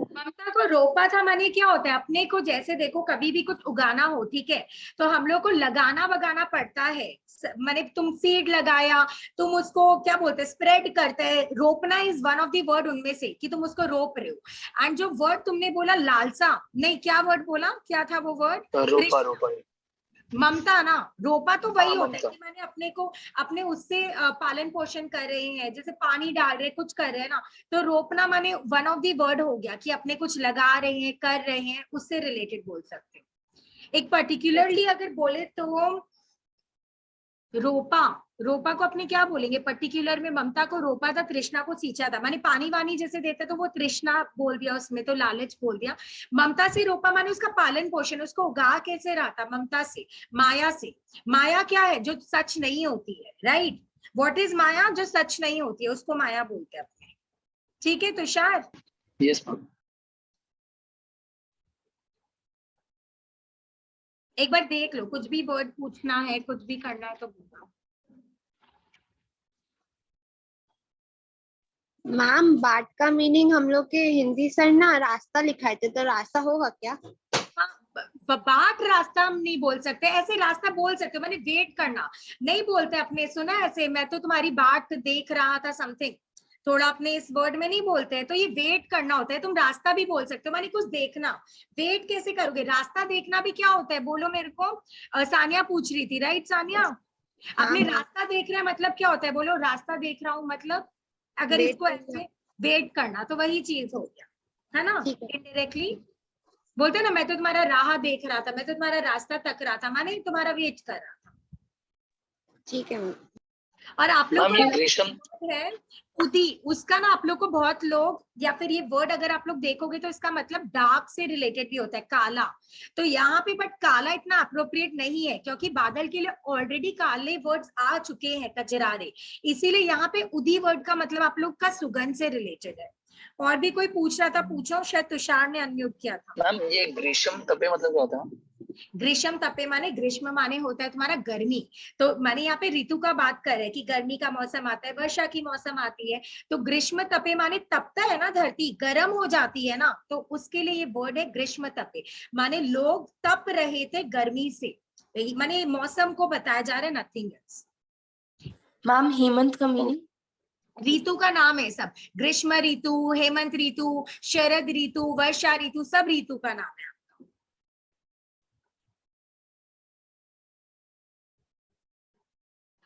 ममता को रोपा था माने क्या होता है? अपने को जैसे देखो, कभी भी कुछ उगाना हो, ठीक है, तो हम लोग को लगाना वगाना पड़ता है। माने तुम सीड लगाया, तुम उसको क्या बोलते हैं, स्प्रेड करते हैं। रोपना is one of the word उनमें से, कि तुम उसको रोप रहे हो। एंड जो वर्ड तुमने बोला लालसा, नहीं क्या वर्ड बोला, क्या था वो वर्ड? रोपा, रोपा। ममता ना। रोपा तो वही हाँ, होता है ममता। कि मैंने अपने को, अपने उससे पालन पोषण कर रहे हैं, जैसे पानी डाल रहे, कुछ कर रहे हैं ना। तो रोपना माने वन ऑफ द वर्ड हो गया कि अपने कुछ लगा रहे हैं, कर रहे हैं, उससे रिलेटेड बोल सकते हैं। एक पर्टिकुलरली अगर बोले तो रोपा, रोपा को अपने क्या बोलेंगे पर्टिकुलर में? ममता को रोपा था, तृष्णा को सींचा था। माने पानी वानी जैसे देते तो वो तृष्णा बोल दिया, उसमें तो लालच बोल दिया। ममता से रोपा माने उसका पालन पोषण, उसको उगा कैसे रहा था? ममता से, माया से। माया क्या है? जो सच नहीं होती है, राइट? व्हाट इज माया? जो सच नहीं होती है उसको माया बोलते हैं अपने। ठीक है तुषार? Yes ma'am. एक बार देख लो, कुछ भी वर्ड पूछना है, कुछ भी करना है तो बताओ। मैम बाट का मीनिंग हम लोग के हिंदी सर ना रास्ता लिखाए थे, तो रास्ता होगा क्या? बाट रास्ता हम नहीं बोल सकते, ऐसे रास्ता बोल सकते हो, मैंने वेट करना नहीं बोलते अपने, सुना ऐसे? मैं तो तुम्हारी बाट देख रहा था, समथिंग थोड़ा अपने इस वर्ड में नहीं बोलते हैं, तो ये वेट करना होता है। तुम रास्ता भी बोल सकते हो, माने कुछ देखना। वेट कैसे करोगे? रास्ता देखना भी क्या होता है बोलो मेरे को? सानिया पूछ रही थी, राइट सानिया? अपने हाँ, रास्ता देख रहे हैं मतलब क्या होता है बोलो? रास्ता देख रहा हूँ मतलब, अगर वेट इसको करना। ऐसे वेट करना, तो वही चीज हो गया, है ना? ठीक है। इनडायरेक्टली बोलते ना, मैं तो तुम्हारा राह देख रहा था, मैं तो तुम्हारा रास्ता तक रहा था, माने तुम्हारा वेट कर रहा था। ठीक है मैम। और आप लोग मैम ये ग्रीष्म है उदी, उसका ना आप लोग को बहुत लोग, या फिर ये वर्ड अगर आप लोग देखोगे तो इसका मतलब डार्क से रिलेटेड भी होता है, काला। तो यहाँ पे बट काला इतना अप्रोप्रिएट नहीं है, क्योंकि बादल के लिए ऑलरेडी काले वर्ड्स आ चुके हैं, कजरारे। इसीलिए यहाँ पे उदी वर्ड का मतलब आप लोग का सुगंध से रिलेटेड है। और भी कोई पूछ रहा था, पूछो, शायद तुषार ने अनम्यूट किया था। मैम ये ग्रीष्म तपे मतलब क्या होता है? ग्रीष्म तपे माने, ग्रीष्म माने होता है तुम्हारा गर्मी। तो माने यहाँ पे ऋतु का बात कर रहे हैं कि गर्मी का मौसम आता है, वर्षा की मौसम आती है। तो ग्रीष्म तपे माने तपता है ना, धरती गर्म हो जाती है ना, तो उसके लिए ये वर्ड है ग्रीष्म तपे। माने लोग तप रहे थे गर्मी से, माने मौसम को बताया जा रहा है, नथिंग एल्स। मैम हेमंत का मीनिंग? ऋतु का नाम है सब, ग्रीष्म ऋतु, हेमंत ऋतु, शरद ऋतु, वर्षा ऋतु, सब ऋतु का नाम है।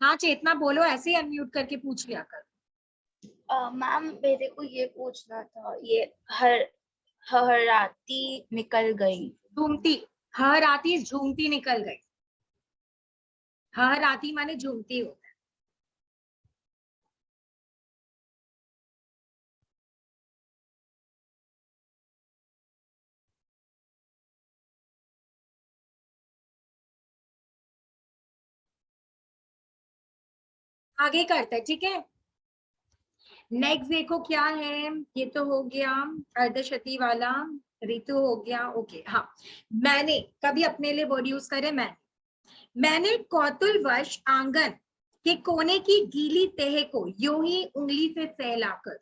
हाँ चेतना बोलो, ऐसे ही अनम्यूट करके पूछ लिया कर। मैम मेरे को ये पूछना था, ये हराती निकल गई। झूमती, हर आती झूमती निकल गई। हर आती माने झूमती हो। आगे करते हैं, ठीक है। नेक्स्ट देखो क्या है, ये तो हो गया अर्धशती वाला, ऋतु हो गया, ओके। हाँ, मैंने कभी अपने लिए वर्ड यूज करे, मैंने कौतूहलवश आंगन के कोने की गीली तह को यूं ही उंगली से सहलाकर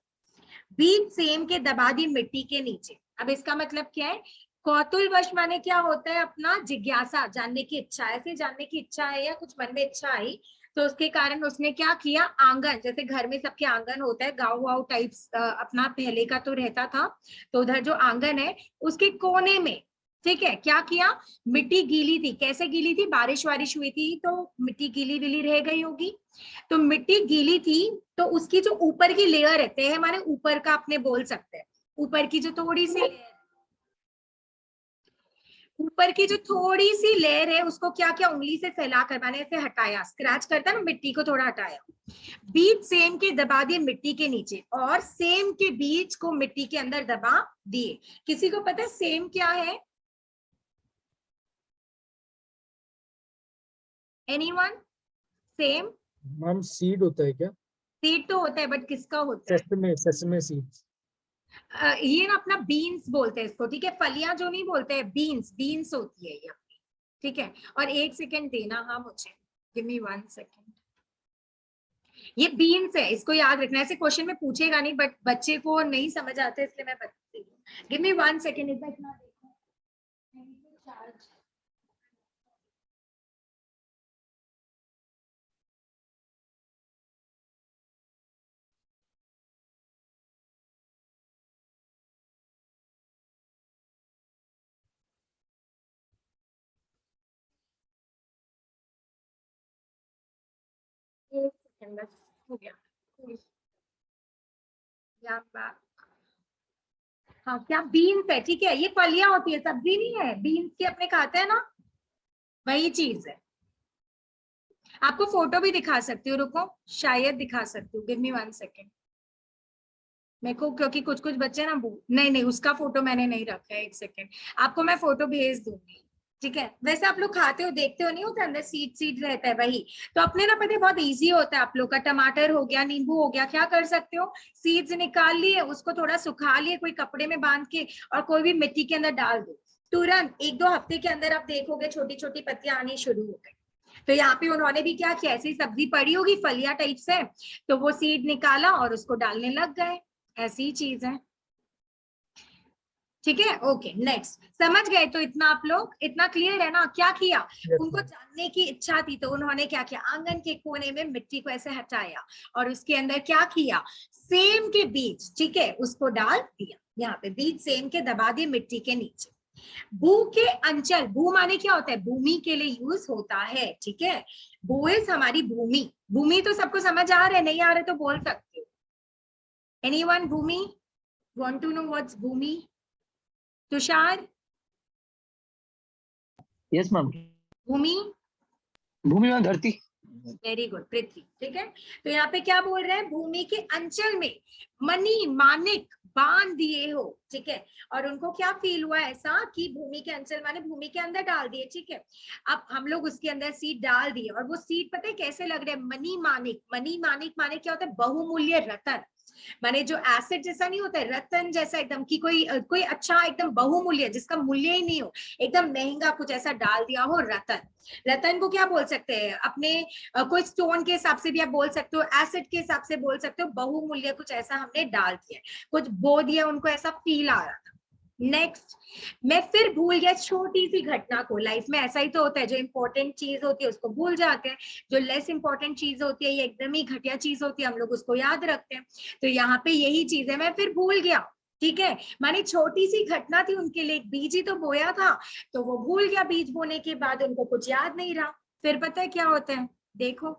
बीज सेम के दबा दी मिट्टी के नीचे। अब इसका मतलब क्या है? कौतूहलवश माने क्या होता है, अपना जिज्ञासा, जानने की इच्छा, ऐसे जानने की इच्छा है या कुछ मन में इच्छा आई तो उसके कारण उसने क्या किया, आंगन, जैसे घर में सबके आंगन होता है, गाँव वाव टाइप्स अपना पहले का तो रहता था, तो उधर जो आंगन है उसके कोने में, ठीक है, क्या किया, मिट्टी गीली थी, कैसे गीली थी, बारिश वारिश हुई थी तो मिट्टी गीली विली रह गई होगी, तो मिट्टी गीली थी तो उसकी जो ऊपर की लेयर रहते हैं हमारे ऊपर का, अपने बोल सकते हैं ऊपर की जो थोड़ी सी लेयर, ऊपर की जो थोड़ी सी लेयर है उसको क्या किया, उंगली से फैलाकर मैंने ऐसे हटाया, स्क्रैच करता है ना, मिट्टी को थोड़ा हटाया, बीज सेम के दबा दिए मिट्टी के नीचे और सेम के बीज को मिट्टी के अंदर दबा दिए। किसी को पता है सेम क्या है? एनीवन? सेम मैम सीड होता है क्या? सीड तो होता है बट किसका होता है? Sesame seeds. ये ना अपना बीन्स बोलते हैं इसको, ठीक है, फलियां जो नहीं बोलते हैं, बीन्स, बीन्स होती है ये अपनी, ठीक है। और एक सेकेंड देना, हाँ मुझे, गिव मी 1 सेकेंड, ये बीन्स है, इसको याद रखना, ऐसे क्वेश्चन में पूछेगा नहीं बट बच्चे को नहीं समझ आते इसलिए मैं बताती हूँ। गिव मी 1 सेकेंड, इतना देखो, चार्ज एक सेकेंड बस, हो गया। हाँ, क्या बीन्स है, ठीक है, ये फलियां होती है, सब्जी नहीं है, बीन्स के अपने खाते हैं ना, वही चीज है। आपको फोटो भी दिखा सकती हूँ, रुको शायद दिखा सकती हूँ, गिव मी 1 सेकेंड मेरे को, क्योंकि कुछ कुछ बच्चे ना नहीं नहीं उसका फोटो मैंने नहीं रखा है, 1 सेकेंड, आपको मैं फोटो भेज दूंगी, ठीक है। वैसे आप लोग खाते हो, देखते हो, नहीं होता अंदर सीड सीड रहता है वही, तो अपने ना पता है बहुत इजी होता है आप लोग का, टमाटर हो गया, नींबू हो गया, क्या कर सकते हो, सीड्स निकाल लिए, उसको थोड़ा सुखा लिए कोई कपड़े में बांध के और कोई भी मिट्टी के अंदर डाल दो, तुरंत 1-2 हफ्ते के अंदर आप देखोगे छोटी छोटी पत्तियां आनी शुरू हो गई। तो यहाँ पे उन्होंने भी क्या किया, ऐसी सब्जी पड़ी होगी फलिया टाइप से, तो वो सीड निकाला और उसको डालने लग गए, ऐसी ही चीज है, ठीक है। ओके नेक्स्ट, समझ गए? तो इतना आप लोग, इतना क्लियर है ना? क्या किया, उनको जानने की इच्छा थी तो उन्होंने क्या किया, आंगन के कोने में मिट्टी को ऐसे हटाया और उसके अंदर क्या किया, सेम के बीज, ठीक है, उसको डाल दिया, यहाँ पे बीज सेम के दबा दिए मिट्टी के नीचे। भू के अंचल, भू माने क्या होता है, भूमि के लिए यूज होता है, ठीक है, भू इज हमारी भूमि, भूमि तो सबको समझ आ रहा है, नहीं आ रहे तो बोल सकते हो। एनीवन भूमि, वांट टू नो व्हाट्स भूमि? तुषार? Yes ma'am. भूमि, भूमि में धरती। वेरी गुड, पृथ्वी, ठीक है। तो यहाँ पे क्या बोल रहे हैं, भूमि के अंचल में मणि माणिक बांध दिए हो, ठीक है, और उनको क्या फील हुआ ऐसा कि भूमि के अंचल माने भूमि के अंदर डाल दिए, ठीक है। अब हम लोग उसके अंदर सीड डाल दिए और वो सीड पता है कैसे लग रहे हैं, मणि माणिक, मणि माणिक माने क्या होता है, बहुमूल्य रत्न, माने जो एसिड जैसा नहीं होता है, रत्न जैसा एकदम, कि कोई अच्छा एकदम बहुमूल्य जिसका मूल्य ही नहीं हो, एकदम महंगा कुछ ऐसा डाल दिया हो, रत्न। रत्न को क्या बोल सकते हैं अपने, कोई स्टोन के हिसाब से भी आप बोल सकते हो, एसिड के हिसाब से बोल सकते हो, बहुमूल्य कुछ ऐसा हमने डाल दिया, कुछ बो दिया, उनको ऐसा फील आ रहा था। नेक्स्ट, मैं फिर भूल गया छोटी सी घटना को, लाइफ में ऐसा ही तो होता है, जो इंपॉर्टेंट चीज होती है उसको भूल जाते हैं, जो लेस इंपॉर्टेंट चीज होती है, ये एकदम ही घटिया चीज होती है, हम लोग उसको याद रखते हैं। तो यहाँ पे यही चीज है, मैं फिर भूल गया, ठीक है, माने छोटी सी घटना थी उनके लिए, बीज ही तो बोया था, तो वो भूल गया, बीज बोने के बाद उनको कुछ याद नहीं रहा, फिर पता है क्या होता है, देखो,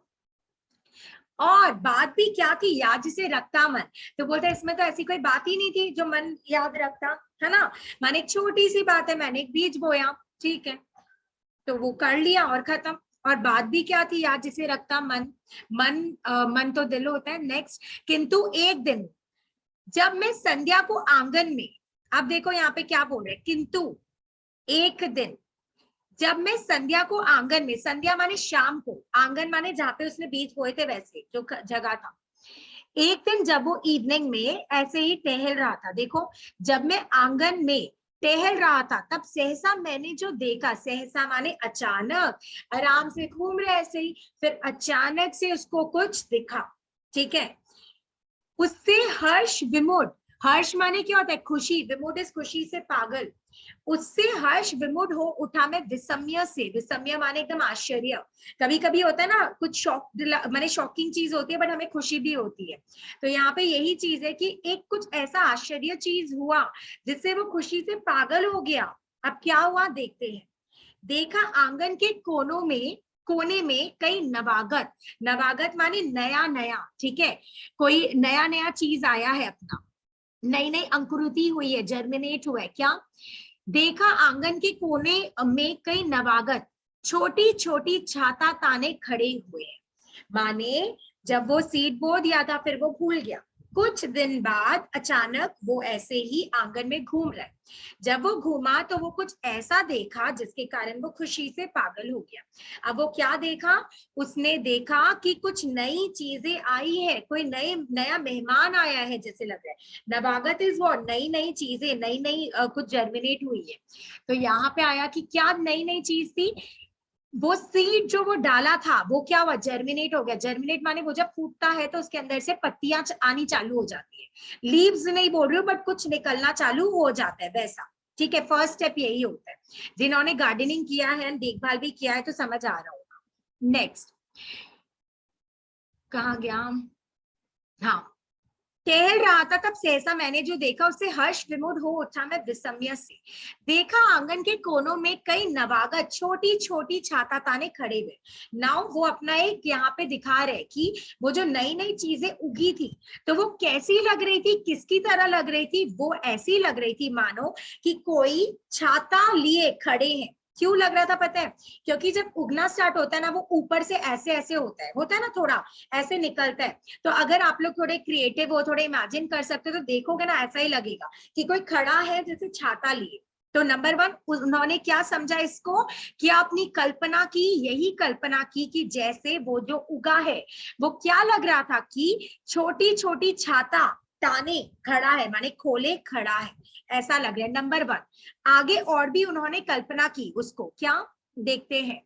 और बात भी क्या थी, याद जिसे रखता मन, तो बोलते इसमें तो ऐसी कोई बात ही नहीं थी जो मन याद रखता है ना, माने एक छोटी सी बात है, मैंने एक बीज बोया, ठीक है, तो वो कर लिया और खत्म। और बात भी क्या थी, याद जिसे रखता मन, मन तो दिल होता है। नेक्स्ट, किंतु एक दिन जब मैं संध्या को आंगन में, अब देखो यहाँ पे क्या बोल रहे, किंतु एक दिन जब मैं संध्या को आंगन में, संध्या माने शाम को, आंगन माने जहाँ पे उसने बीज बोए थे वैसे जो जगह था, एक दिन जब वो इवनिंग में ऐसे ही टहल रहा था, देखो जब मैं आंगन में टहल रहा था तब सहसा मैंने जो देखा, सहसा माने अचानक, आराम से घूम रहे ऐसे ही, फिर अचानक से उसको कुछ दिखा, ठीक है, उससे हर्ष विमुड, हर्ष माने क्या होता है? खुशी। विमुड इज खुशी से पागल। उससे हर्ष विमुड हो उठा मैं विस्मय से। विस्मय माने एकदम आश्चर्य। कभी कभी होता है ना कुछ शॉक माने शॉकिंग चीज होती है बट हमें खुशी भी होती है। तो यहाँ पे यही चीज है कि एक कुछ ऐसा आश्चर्य चीज हुआ जिससे वो खुशी से पागल हो गया। अब क्या हुआ देखते हैं। देखा आंगन के कोने में कई नवागत। नवागत माने नया नया, ठीक है, कोई नया नया चीज आया है अपना, नई नई अंकुरित हुई है, जर्मिनेट हुआ है। क्या देखा आंगन के कोने में कई नवागत छोटी छोटी छाता ताने खड़े हुए हैं। माने जब वो सीड बो दिया था फिर वो भूल गया, कुछ दिन बाद अचानक वो ऐसे ही आंगन में घूम रहा है। जब वो घूमा तो वो कुछ ऐसा देखा जिसके कारण वो खुशी से पागल हो गया। अब वो क्या देखा? उसने देखा कि कुछ नई चीजें आई है, कोई नया मेहमान आया है जैसे लग रहा है। नवागत इज वो नई नई चीजें, नई नई कुछ जर्मिनेट हुई है। तो यहाँ पे आया कि क्या नई नई चीज थी? वो सीड जो वो डाला था वो क्या हुआ? जर्मिनेट हो गया। जर्मिनेट माने वो जब फूटता है तो उसके अंदर से पत्तियां आनी चालू हो जाती है। लीव्स नहीं बोल रही हूँ बट कुछ निकलना चालू हो जाता है वैसा, ठीक है। फर्स्ट स्टेप यही होता है। जिन्होंने गार्डनिंग किया है, देखभाल भी किया है तो समझ आ रहा होगा। नेक्स्ट कहाँ गया? हाँ, टहल रहा था तब सहसा मैंने जो देखा उससे हर्ष विमुड हो उठा मैं विस्मय से। देखा आंगन के कोनों में कई नवागत छोटी छोटी छाता ताने खड़े हुए। नाउ वो अपना एक यहाँ पे दिखा रहे कि वो जो नई नई चीजें उगी थी तो वो कैसी लग रही थी, किसकी तरह लग रही थी? वो ऐसी लग रही थी मानो कि कोई छाता लिए खड़े हैं। क्यों लग रहा था पता है? क्योंकि जब उगना स्टार्ट होता है ना वो ऊपर से ऐसे ऐसे होता है ना, थोड़ा ऐसे निकलता है। तो अगर आप लोग थोड़े क्रिएटिव हो, थोड़े इमेजिन कर सकते हो तो देखोगे ना ऐसा ही लगेगा कि कोई खड़ा है जैसे छाता लिए। तो नंबर 1 उन्होंने क्या समझा इसको कि अपनी कल्पना की, यही कल्पना की कि जैसे वो जो उगा है वो क्या लग रहा था कि छोटी छोटी छाता ताने खड़ा है, माने खोले खड़ा है, ऐसा लग रहा है। नंबर 1 आगे और भी उन्होंने कल्पना की उसको, क्या देखते हैं।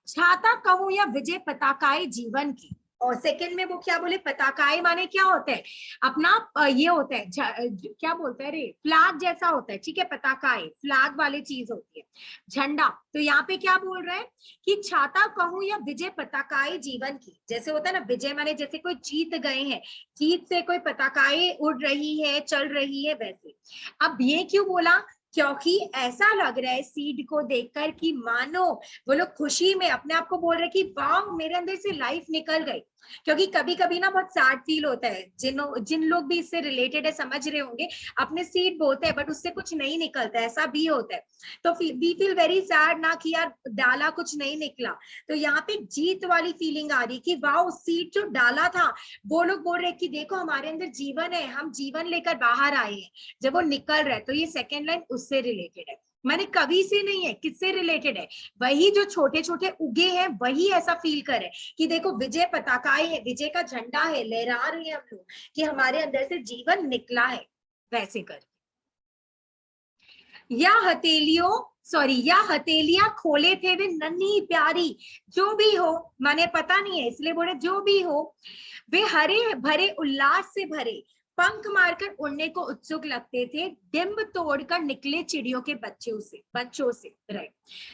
छाता कहूं या विजय पताकाए जीवन की। और सेकंड में वो क्या बोले? पताकाए माने क्या होता है? अपना ये होता है क्या बोलते हैं रे, फ्लैग जैसा होता है, ठीक है। पताकाए फ्लैग वाली चीज होती है, झंडा। तो यहाँ पे क्या बोल रहे हैं कि छाता कहूं या विजय पताकाए जीवन की। जैसे होता है ना विजय माने जैसे कोई जीत गए हैं, जीत से कोई पताकाए उड़ रही है, चल रही है, वैसे। अब ये क्यों बोला? क्योंकि ऐसा लग रहा है सीड को देखकर कि मानो वो लोग खुशी में अपने आप को बोल रहे कि वाह मेरे अंदर से लाइफ निकल गई। क्योंकि कभी कभी ना बहुत सैड फील होता है, जिन लोग भी इससे रिलेटेड है समझ रहे होंगे, अपने सीड बोते हैं बट उससे कुछ नहीं निकलता, ऐसा भी होता है। तो वी फील वेरी सैड ना कि यार डाला कुछ नहीं निकला। तो यहाँ पे जीत वाली फीलिंग आ रही कि वाह सीड जो डाला था वो लोग बोल रहे कि देखो हमारे अंदर जीवन है, हम जीवन लेकर बाहर आए हैं जब वो निकल रहा है। तो ये सेकेंड लाइन उससे रिलेटेड है, माने कवि से नहीं है, किससे रिलेटेड है? वही जो छोटे छोटे उगे हैं वही ऐसा फील करे कि देखो विजय पताकाएं है, विजय का झंडा है, लहरा रहे हैं हम लोग कि हमारे अंदर से जीवन निकला है, वैसे कर। या हथेलियां खोले थे वे नन्ही प्यारी, जो भी हो, माने पता नहीं है इसलिए बोले जो भी हो, वे हरे भरे उल्लास से भरे पंख मारकर उड़ने को उत्सुक लगते थे, डिंब तोड़कर निकले चिड़ियों के बच्चों से राइट।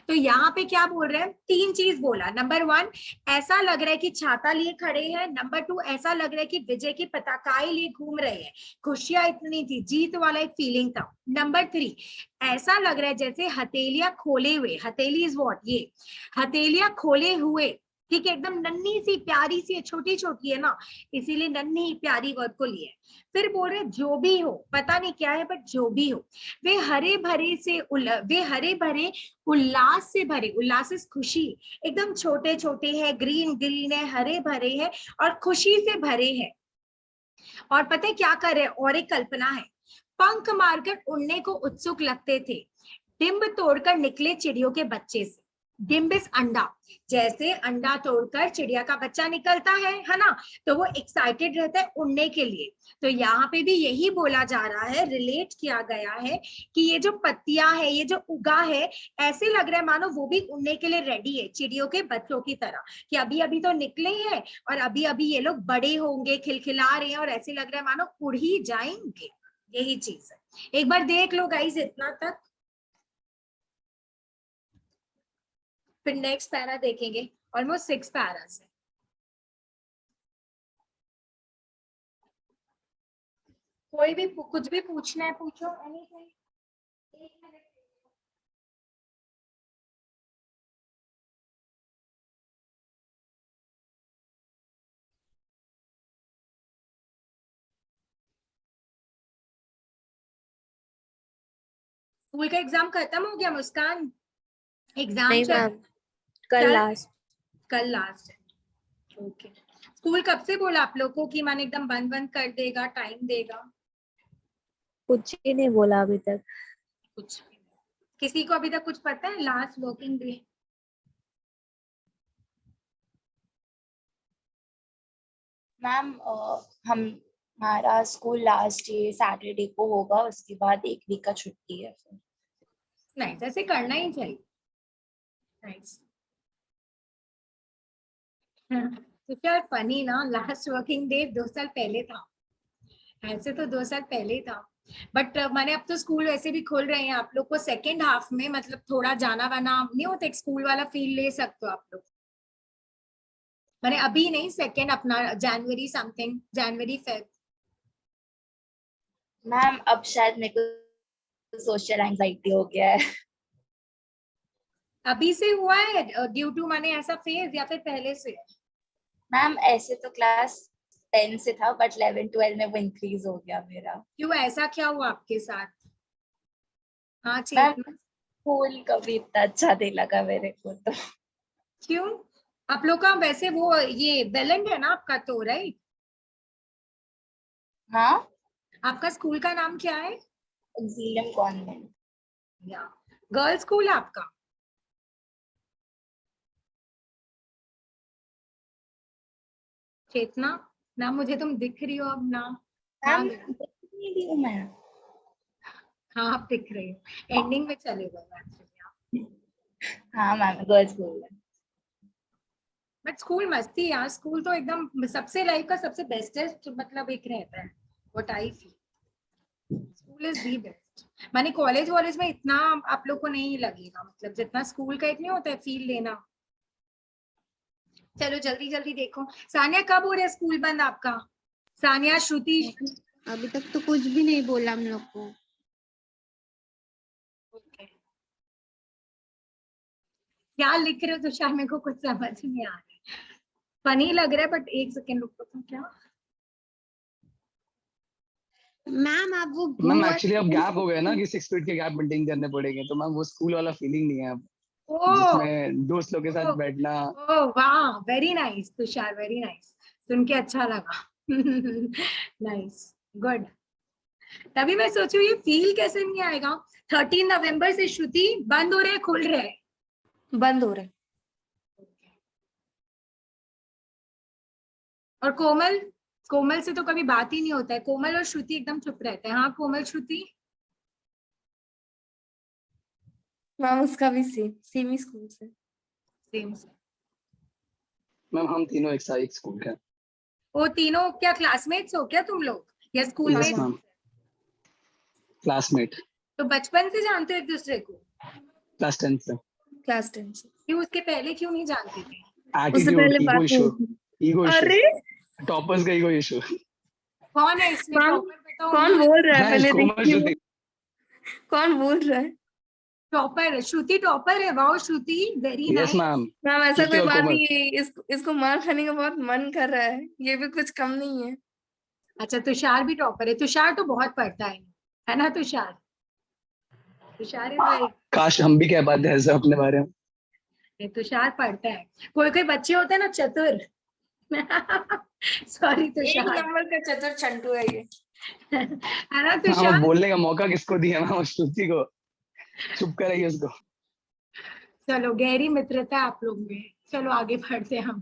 तो यहाँ पे क्या बोल रहे हैं? 3 चीज बोला। नंबर 1 ऐसा लग रहा है कि छाता लिए खड़े हैं। नंबर 2 ऐसा लग रहा है कि विजय की पताकाएं लिए घूम रहे हैं, खुशियां इतनी थी, जीत वाला एक फीलिंग था। नंबर 3 ऐसा लग रहा है जैसे हथेलियां खोले हुए, हथेली इज व्हाट, ये हथेलियां खोले हुए, ठीक है, एकदम नन्ही सी प्यारी सी, छोटी छोटी है ना, इसीलिए नन्ही प्यारी वर्ड को लिए। फिर बोल रहे जो भी हो, पता नहीं क्या है बट जो भी हो, वे हरे भरे उल्लास से भरे, उल्लास इस खुशी, एकदम छोटे छोटे हैं, ग्रीन ग्रीन है, हरे भरे हैं और खुशी से भरे हैं। और पता है क्या कर रहे हैं? और एक कल्पना है, पंख मारकर उड़ने को उत्सुक लगते थे, डिंब तोड़कर निकले चिड़ियों के बच्चे से। डिम्ब इज अंडा, जैसे अंडा तोड़कर चिड़िया का बच्चा निकलता है ना, तो वो एक्साइटेड रहता है उड़ने के लिए। तो यहाँ पे भी यही बोला जा रहा है, रिलेट किया गया है कि ये जो पत्तियां है, ये जो उगा है, ऐसे लग रहा है मानो वो भी उड़ने के लिए रेडी है, चिड़ियों के बच्चों की तरह, कि अभी अभी तो निकले हैं और अभी अभी ये लोग बड़े होंगे, खिलखिला रहे हैं और ऐसे लग रहा है मानो उड़ ही जाएंगे। यही चीज है, एक बार देख लो गाइस इतना तक, फिर नेक्स्ट पैरा देखेंगे। ऑलमोस्ट 6 पैरास है। कोई भी कुछ भी पूछना है पूछो, एनीथिंग। 1 मिनट। स्कूल का एग्जाम खत्म हो गया मुस्कान? एग्जाम नहीं मैम, कल लास्ट। कल लास्ट है। ओके, स्कूल कब से बोला आप लोग को कि मन एकदम बंद बंद कर देगा, टाइम देगा? कुछ ही नहीं बोला अभी तक। कुछ किसी को अभी तक कुछ पता है? लास्ट वर्किंग डे मैम हमारा स्कूल लास्ट डे सैटरडे को होगा, उसके बाद 1 वीक का छुट्टी है फिर। नहीं, जैसे करना ही चाहिए। नाइस। तो क्या फनी ना, लास्ट वर्किंग डे 2 साल पहले था, ऐसे तो 2 साल पहले ही था, बट मैंने अब तो स्कूल वैसे भी खोल रहे हैं, आप लोग को सेकेंड हाफ में मतलब थोड़ा जाना वाना नहीं होता, एक स्कूल वाला फील ले सकते हो आप लोग। मैंने अभी नहीं, सेकेंड अपना जनवरी समथिंग, जनवरी फेब। मैम अब शायद मेरे को सोशल एंजाइटी हो गया है। अभी से हुआ है ड्यू टू माने ऐसा फेज, या फिर पहले से? मैम ऐसे तो क्लास 10 से था, बट 11-12 में वो इंक्रीज हो गया मेरा। क्यों, ऐसा क्या हुआ आपके साथ? हाँ मैम चेतना, स्कूल कभी इतना अच्छा नहीं लगा मेरे को तो। क्यों? आप लोग का वैसे वो ये बेलेंड है ना आपका तो, राइट? हाँ, आपका स्कूल का नाम क्या है? ऑक्सिलियम कॉन्वेंट। या गर्ल्स स्कूल है आपका? चेतना ना, मुझे तुम दिख रही हो अब ना। हाँ मैम नहीं दी हूँ मैं। हाँ, आप दिख रही हो, एंडिंग में चले गए एक्चुअली। हाँ मैम गर्ल्स स्कूल है। बट स्कूल मस्ती है यार, स्कूल तो एकदम सबसे लाइफ का सबसे बेस्टेस्ट मतलब एक रहता है, what I feel school is the best. माने कॉलेज वॉलेज में इतना आप लोग को नहीं लगेगा, मतलब जितना स्कूल का एक नहीं होता है फील लेना। चलो जल्दी जल्दी देखो, सानिया कब हो रहा है स्कूल बंद आपका? सानिया, श्रुति? अभी तक तो कुछ भी नहीं बोला हम लोग को। क्या लिख रहे हो तुषार? मेरे को कुछ समझ नहीं आ रहा, फनी लग रहा है, बट 1 सेकेंड रुको। तो क्या मैम आप वो मैम एक्चुअली अब गैप हो गया ना कि 6 फीट के गैप मेंटेन करने पड़ेंगे, तो मैम वो स्कूल वाला फीलिंग नहीं है अब, ओ जिसमें दोस्त लोग के साथ बैठना। ओ वाह, very nice Tushar, very nice, सुन के अच्छा लगा। Nice, good. तभी मैं सोचू ये फील कैसे नहीं आएगा। 13 नवंबर से श्रुति बंद हो रहे हैं, खुल रहे हैं? बंद हो रहे हैं। और कोमल? कोमल से तो कभी बात ही नहीं होता है, कोमल और श्रुति एकदम चुप रहते हैं। हाँ कोमल, श्रुति? मैम उसका भी सेम ही स्कूल से। सेम से। मैम हम तीनों एक साथ एक स्कूल के हैं। वो तीनों क्या क्लासमेट्स हो क्या तुम लोग, या स्कूल यस में? Ma'am, classmate. तो बचपन से जानते हो एक दूसरे को? क्लास 10 से। क्लास 10 से। क्यों, उसके पहले क्यों नहीं जानते थे? उससे एटीट्यूड, पहले ईगो बात इशू, नहीं हुई। ईगो इशू, अरे टॉपर्स का ईगो इशू। कौन है इसमें मैम, टॉपर बताओ? कौन बोल रहा है मैं पहले कोमल देखती हूँ। श्रुति। कौन बोल रहा है? टॉपर श्रुति, टॉपर है। Wow Shruti, very yes nice. Ma'am, ma'am ऐसा श्रुति कोई और बात कोमल। नहीं है, इसको मार खाने का बहुत मन कर रहा है, ये भी कुछ कम नहीं है। अच्छा, तुषार भी टॉपर है? तुषार तो बहुत पढ़ता है ना तुषार? तुषार इज वेरी, काश हम भी कह पाते ऐसा अपने बारे में। तुषार पढ़ता है। कोई कोई बच्चे होते हैं ना चतुर। सॉरी एक तुषार। नंबर का चतुर चंटू है ये। है ना हाँ, तुषार? बोलने का मौका किसको दिया मैम? श्रुति को, चुप कराइए उसको। चलो गहरी मित्रता है आप लोग में। चलो आगे बढ़ते हैं हम।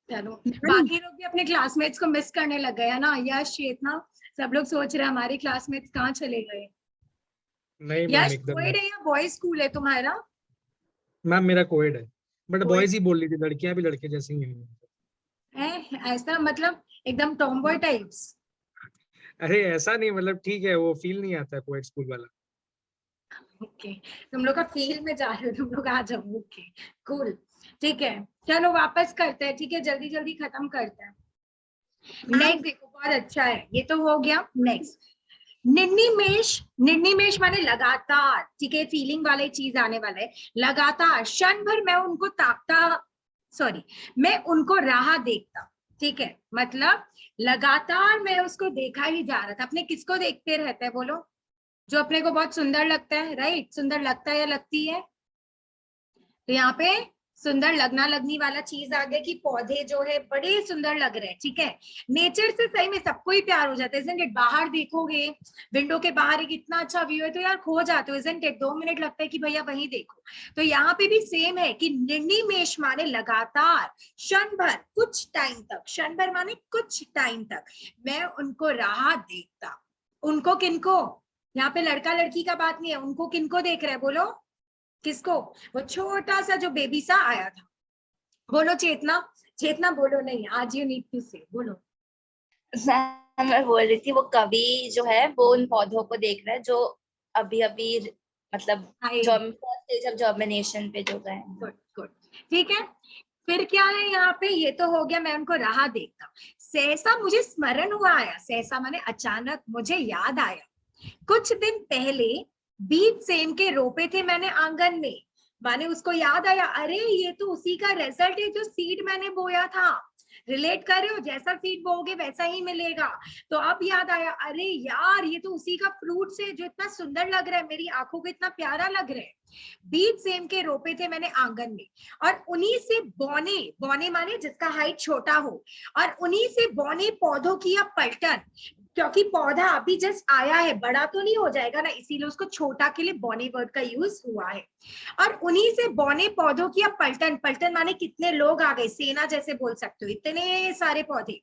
चलो बाकी लोग भी अपने क्लासमेट्स को मिस करने लग गए है ना। यश चेतना सब लोग सोच रहे हैं हमारे क्लासमेट्स कहाँ चले गए। नहीं मैम यश एकदम कोएड है या बॉयज स्कूल है तुम्हारा? मैम मेरा कोएड है, बट कोएड बॉयज ही बोल रही थी, लड़कियां भी लड़के जैसे ही हैं। है ऐसा मतलब एकदम टॉमबॉय टाइप्स? अरे ऐसा नहीं, मतलब ठीक है, वो फील नहीं आता है कोएड स्कूल वाला। ओके तुम लोग का फील्ड में जा रहे हो, तुम लोग आ जाओ। ओके कूल ठीक है। चलो वापस करते हैं, ठीक है जल्दी जल्दी खत्म करते हैं। नेक्स्ट देखो बहुत अच्छा है, ये तो हो गया। नेक्स्ट निर्निमेश माने लगातार, ठीक है फीलिंग वाली चीज आने वाला है। लगातार क्षण भर मैं उनको मैं उनको राह देखता, ठीक है मतलब लगातार मैं उसको देखा ही जा रहा था। अपने किसको देखते रहते हैं बोलो? जो अपने को बहुत सुंदर लगता है, राइट? सुंदर लगता है या लगती है? तो यहाँ पे सुंदर लगना लगनी वाला चीज आ गया कि पौधे जो है बड़े सुंदर लग रहे हैं, ठीक है। नेचर से सही में सबको ही प्यार हो जाता है, isn't it? बाहर देखोगे, विंडो के बाहर एक इतना अच्छा व्यू है तो यार खो जाते हो, isn't it? 2 मिनट लगता है कि भैया वहीं देखो। तो यहाँ पे भी सेम है कि निर्निमेष माने लगातार, क्षण भर कुछ टाइम तक, क्षण भर माने कुछ टाइम तक मैं उनको राह देखता। उनको किनको? यहाँ पे लड़का लड़की का बात नहीं है, उनको किनको देख रहे हैं बोलो? किसको? वो छोटा सा जो बेबी सा आया था। बोलो चेतना, चेतना बोलो नहीं, आज यू नीड टू से बोलो। मैं बोल रही थी वो कवि जो है वो उन पौधों को देख रहा है जो अभी अभी मतलब फर्स्ट स्टेज ऑफ जर्मिनेशन पे जो गए। गुड गुड ठीक है। फिर क्या है यहाँ पे? ये तो हो गया मैं उनको राह देखता। सहसा मुझे स्मरण हुआ आया, सहसा माने अचानक मुझे याद आया, कुछ दिन पहले बीज सेम के रोपे थे मैंने आंगन में। माने उसको याद आया, अरे ये तो उसी का रिजल्ट है जो सीड मैंने बोया था। रिलेट कर रहे हो? जैसा सीड बोओगे वैसा ही मिलेगा। तो अब याद आया, अरे यार ये तो उसी का फ्रूट से जो इतना सुंदर लग रहा है, मेरी आंखों को इतना प्यारा लग रहा है। बीज सेम के रोपे थे मैंने आंगन में, और उन्हीं से बौने, बौने माने जिसका हाइट छोटा हो, और उन्हीं से बौने पौधों की अब पलटन, क्योंकि पौधा अभी जस्ट आया है, बड़ा तो नहीं हो जाएगा ना, इसीलिए उसको छोटा के लिए बौने वर्ड का यूज हुआ है। और उन्हीं से बौने पौधों की अब पलटन, पलटन माने कितने लोग आ गए, सेना जैसे बोल सकते हो, इतने सारे पौधे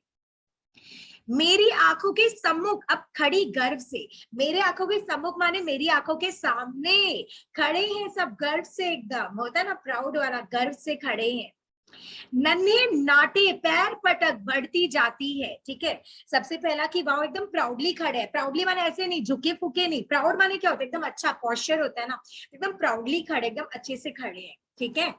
मेरी आंखों के सम्मुख अब खड़ी गर्व से। मेरे आंखों के सम्मुख माने मेरी आंखों के सामने खड़े हैं सब गर्व से, एकदम होता है ना प्राउड वाला, गर्व से खड़े हैं। नन्हे नाटे पैर पटक बढ़ती जाती है, ठीक है। सबसे पहला कि वाह एकदम प्राउडली खड़े हैं। प्राउडली माने ऐसे नहीं झुके फुके नहीं, प्राउड माने क्या होता है? एकदम अच्छा पॉस्चर होता है ना, एकदम प्राउडली खड़े, एकदम अच्छे से खड़े हैं, ठीक है।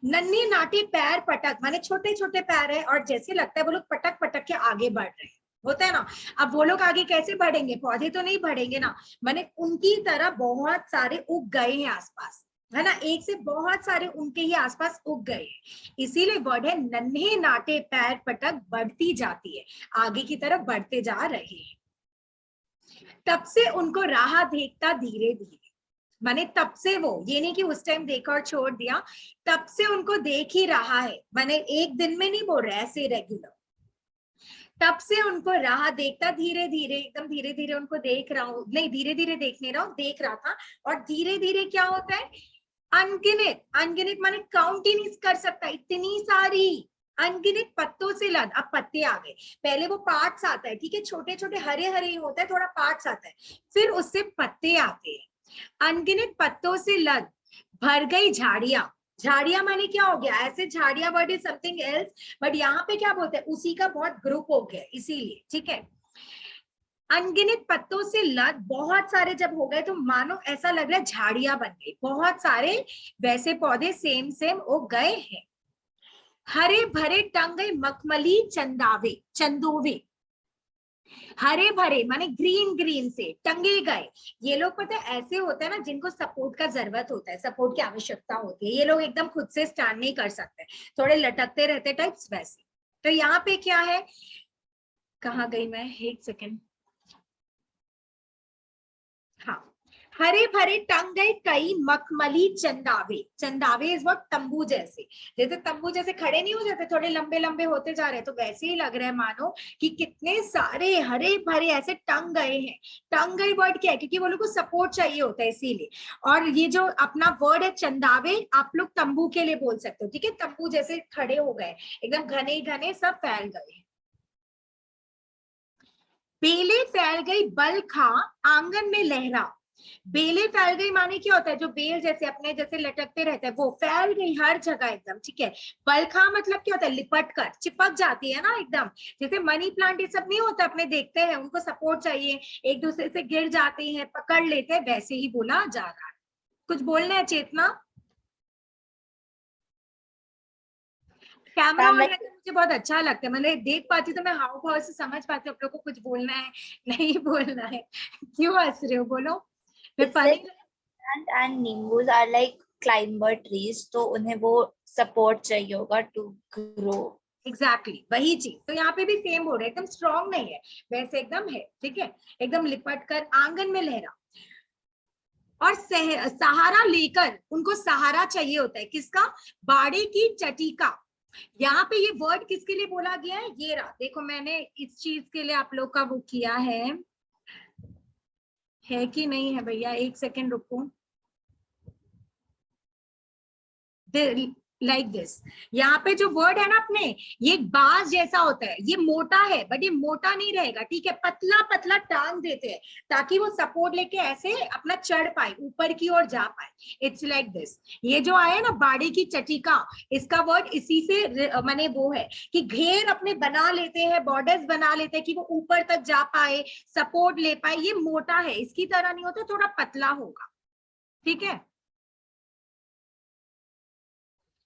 नन्हे नाटे पैर पटक माने छोटे छोटे पैर है, और जैसे लगता है वो लोग पटक पटक के आगे बढ़ रहे हैं, होता है ना। अब वो लोग आगे कैसे बढ़ेंगे? पौधे तो नहीं बढ़ेंगे ना, माने उनकी तरह बहुत सारे उग गए हैं आसपास, है ना, एक से बहुत सारे उनके ही आसपास उग गए हैं। इसीलिए वर्ड है नन्हे नाटे पैर पटक बढ़ती जाती है, आगे की तरफ बढ़ते जा रहे हैं। तब से उनको राह देखता धीरे धीरे, माने तब से, वो ये नहीं कि उस टाइम देखा और छोड़ दिया, तब से उनको देख ही रहा है, माने एक दिन में नहीं बोल रहे, ऐसे रेगुलर। तब से उनको राह देखता धीरे धीरे, एकदम धीरे धीरे उनको देख रहा हूँ, नहीं धीरे धीरे देख नहीं रहा हूँ, देख रहा था। और धीरे धीरे क्या होता है? अनगिनत, अनगिनत माने काउंट ही नहीं कर सकता, इतनी सारी अनगिनत पत्तों से लद। अब पत्ते आ गए, पहले वो पार्ट्स आता है, ठीक है, छोटे छोटे हरे हरे होता है, थोड़ा पार्ट्स आता है, फिर उससे पत्ते आते हैं। अनगिनत पत्तों से लद भर गई झाड़ियां। झाड़ियां माने क्या हो गया? ऐसे झाड़ियां word is something else, but यहाँ पे क्या बोलते हैं? उसी का बहुत ग्रुप हो गया, इसीलिए, ठीक है। अनगिनत पत्तों से लद, बहुत सारे जब हो गए तो मानो ऐसा लग रहा है झाड़ियां बन गई, बहुत सारे वैसे पौधे सेम सेम उग गए हैं। हरे भरे टंग गए मखमली चंदावे, चंदोवे, हरे भरे माने ग्रीन ग्रीन से टंगे गए। ये लोग पता है ऐसे होते हैं ना जिनको सपोर्ट का जरूरत होता है, सपोर्ट की आवश्यकता होती है, ये लोग एकदम खुद से स्टैंड नहीं कर सकते, थोड़े लटकते रहते टाइप्स वैसे। तो यहाँ पे क्या है, कहाँ गई मैं, एक सेकेंड, हाँ, हरे भरे टंग गए कई मखमली चंदावे। चंदावे इज व्हाट, तंबू जैसे। जैसे तंबू जैसे खड़े नहीं हो जाते, थोड़े लंबे लंबे होते जा रहे हैं, तो वैसे ही लग रहा है मानो कि कितने सारे हरे भरे ऐसे टंग गए हैं। टंग गए वर्ड क्या है, क्योंकि वो लोग को सपोर्ट चाहिए होता है इसीलिए। और ये जो अपना वर्ड है चंदावे, आप लोग तंबू के लिए बोल सकते हो, ठीक है। तंबू जैसे खड़े हो गए, एकदम घने घने सब फैल गए। बेले फैल गई बल खा आंगन में लहरा। बेले फैल गई माने क्या होता है, जो बेल जैसे अपने जैसे लटकते रहते हैं, वो फैल गई हर जगह एकदम, ठीक है। बलखा मतलब क्या होता है, लिपट कर, चिपक जाती है ना एकदम। जैसे मनी प्लांट ये सब नहीं होता, अपने देखते हैं उनको सपोर्ट चाहिए, एक दूसरे से गिर जाते हैं, पकड़ लेते हैं, वैसे ही बोला जा रहा है। कुछ बोलना है चेतना? कैमरा ऑन रहता है, मुझे बहुत अच्छा लगता है, मतलब देख पाती तो मैं हाव भाव से समझ पाती हूँ आप लोग को कुछ बोलना है नहीं बोलना है। क्यों हंस रहे हो, बोलो। मैं फनी एंड नींबूज आर लाइक क्लाइंबर ट्रीज, तो उन्हें वो सपोर्ट चाहिए होगा टू ग्रो। एग्जैक्टली वही चीज, तो यहाँ पे भी सेम हो रहा है, एकदम स्ट्रॉन्ग नहीं है, वैसे एकदम है, ठीक है। एकदम लिपट कर आंगन में लहरा। और सहारा लेकर, उनको सहारा चाहिए होता है, किसका, बाड़े की चटी का। यहाँ पे ये वर्ड किसके लिए बोला गया है, ये रहा, देखो मैंने इस चीज के लिए आप लोग का वो किया है कि नहीं है भैया, एक सेकेंड रुको। लाइक दिस, यहाँ पे जो वर्ड है ना अपने, ये बांस जैसा होता है, ये मोटा है बट ये मोटा नहीं रहेगा, ठीक है। पतला पतला टांग देते हैं ताकि वो सपोर्ट लेके ऐसे अपना चढ़ पाए, ऊपर की ओर जा पाए। It's like this. ये जो आया ना बाड़ी की चटिका, इसका वर्ड इसी से माने वो है कि घेर अपने बना लेते हैं, बॉर्डर्स बना लेते हैं कि वो ऊपर तक जा पाए, सपोर्ट ले पाए। ये मोटा है, इसकी तरह नहीं होता, थोड़ा पतला होगा, ठीक है।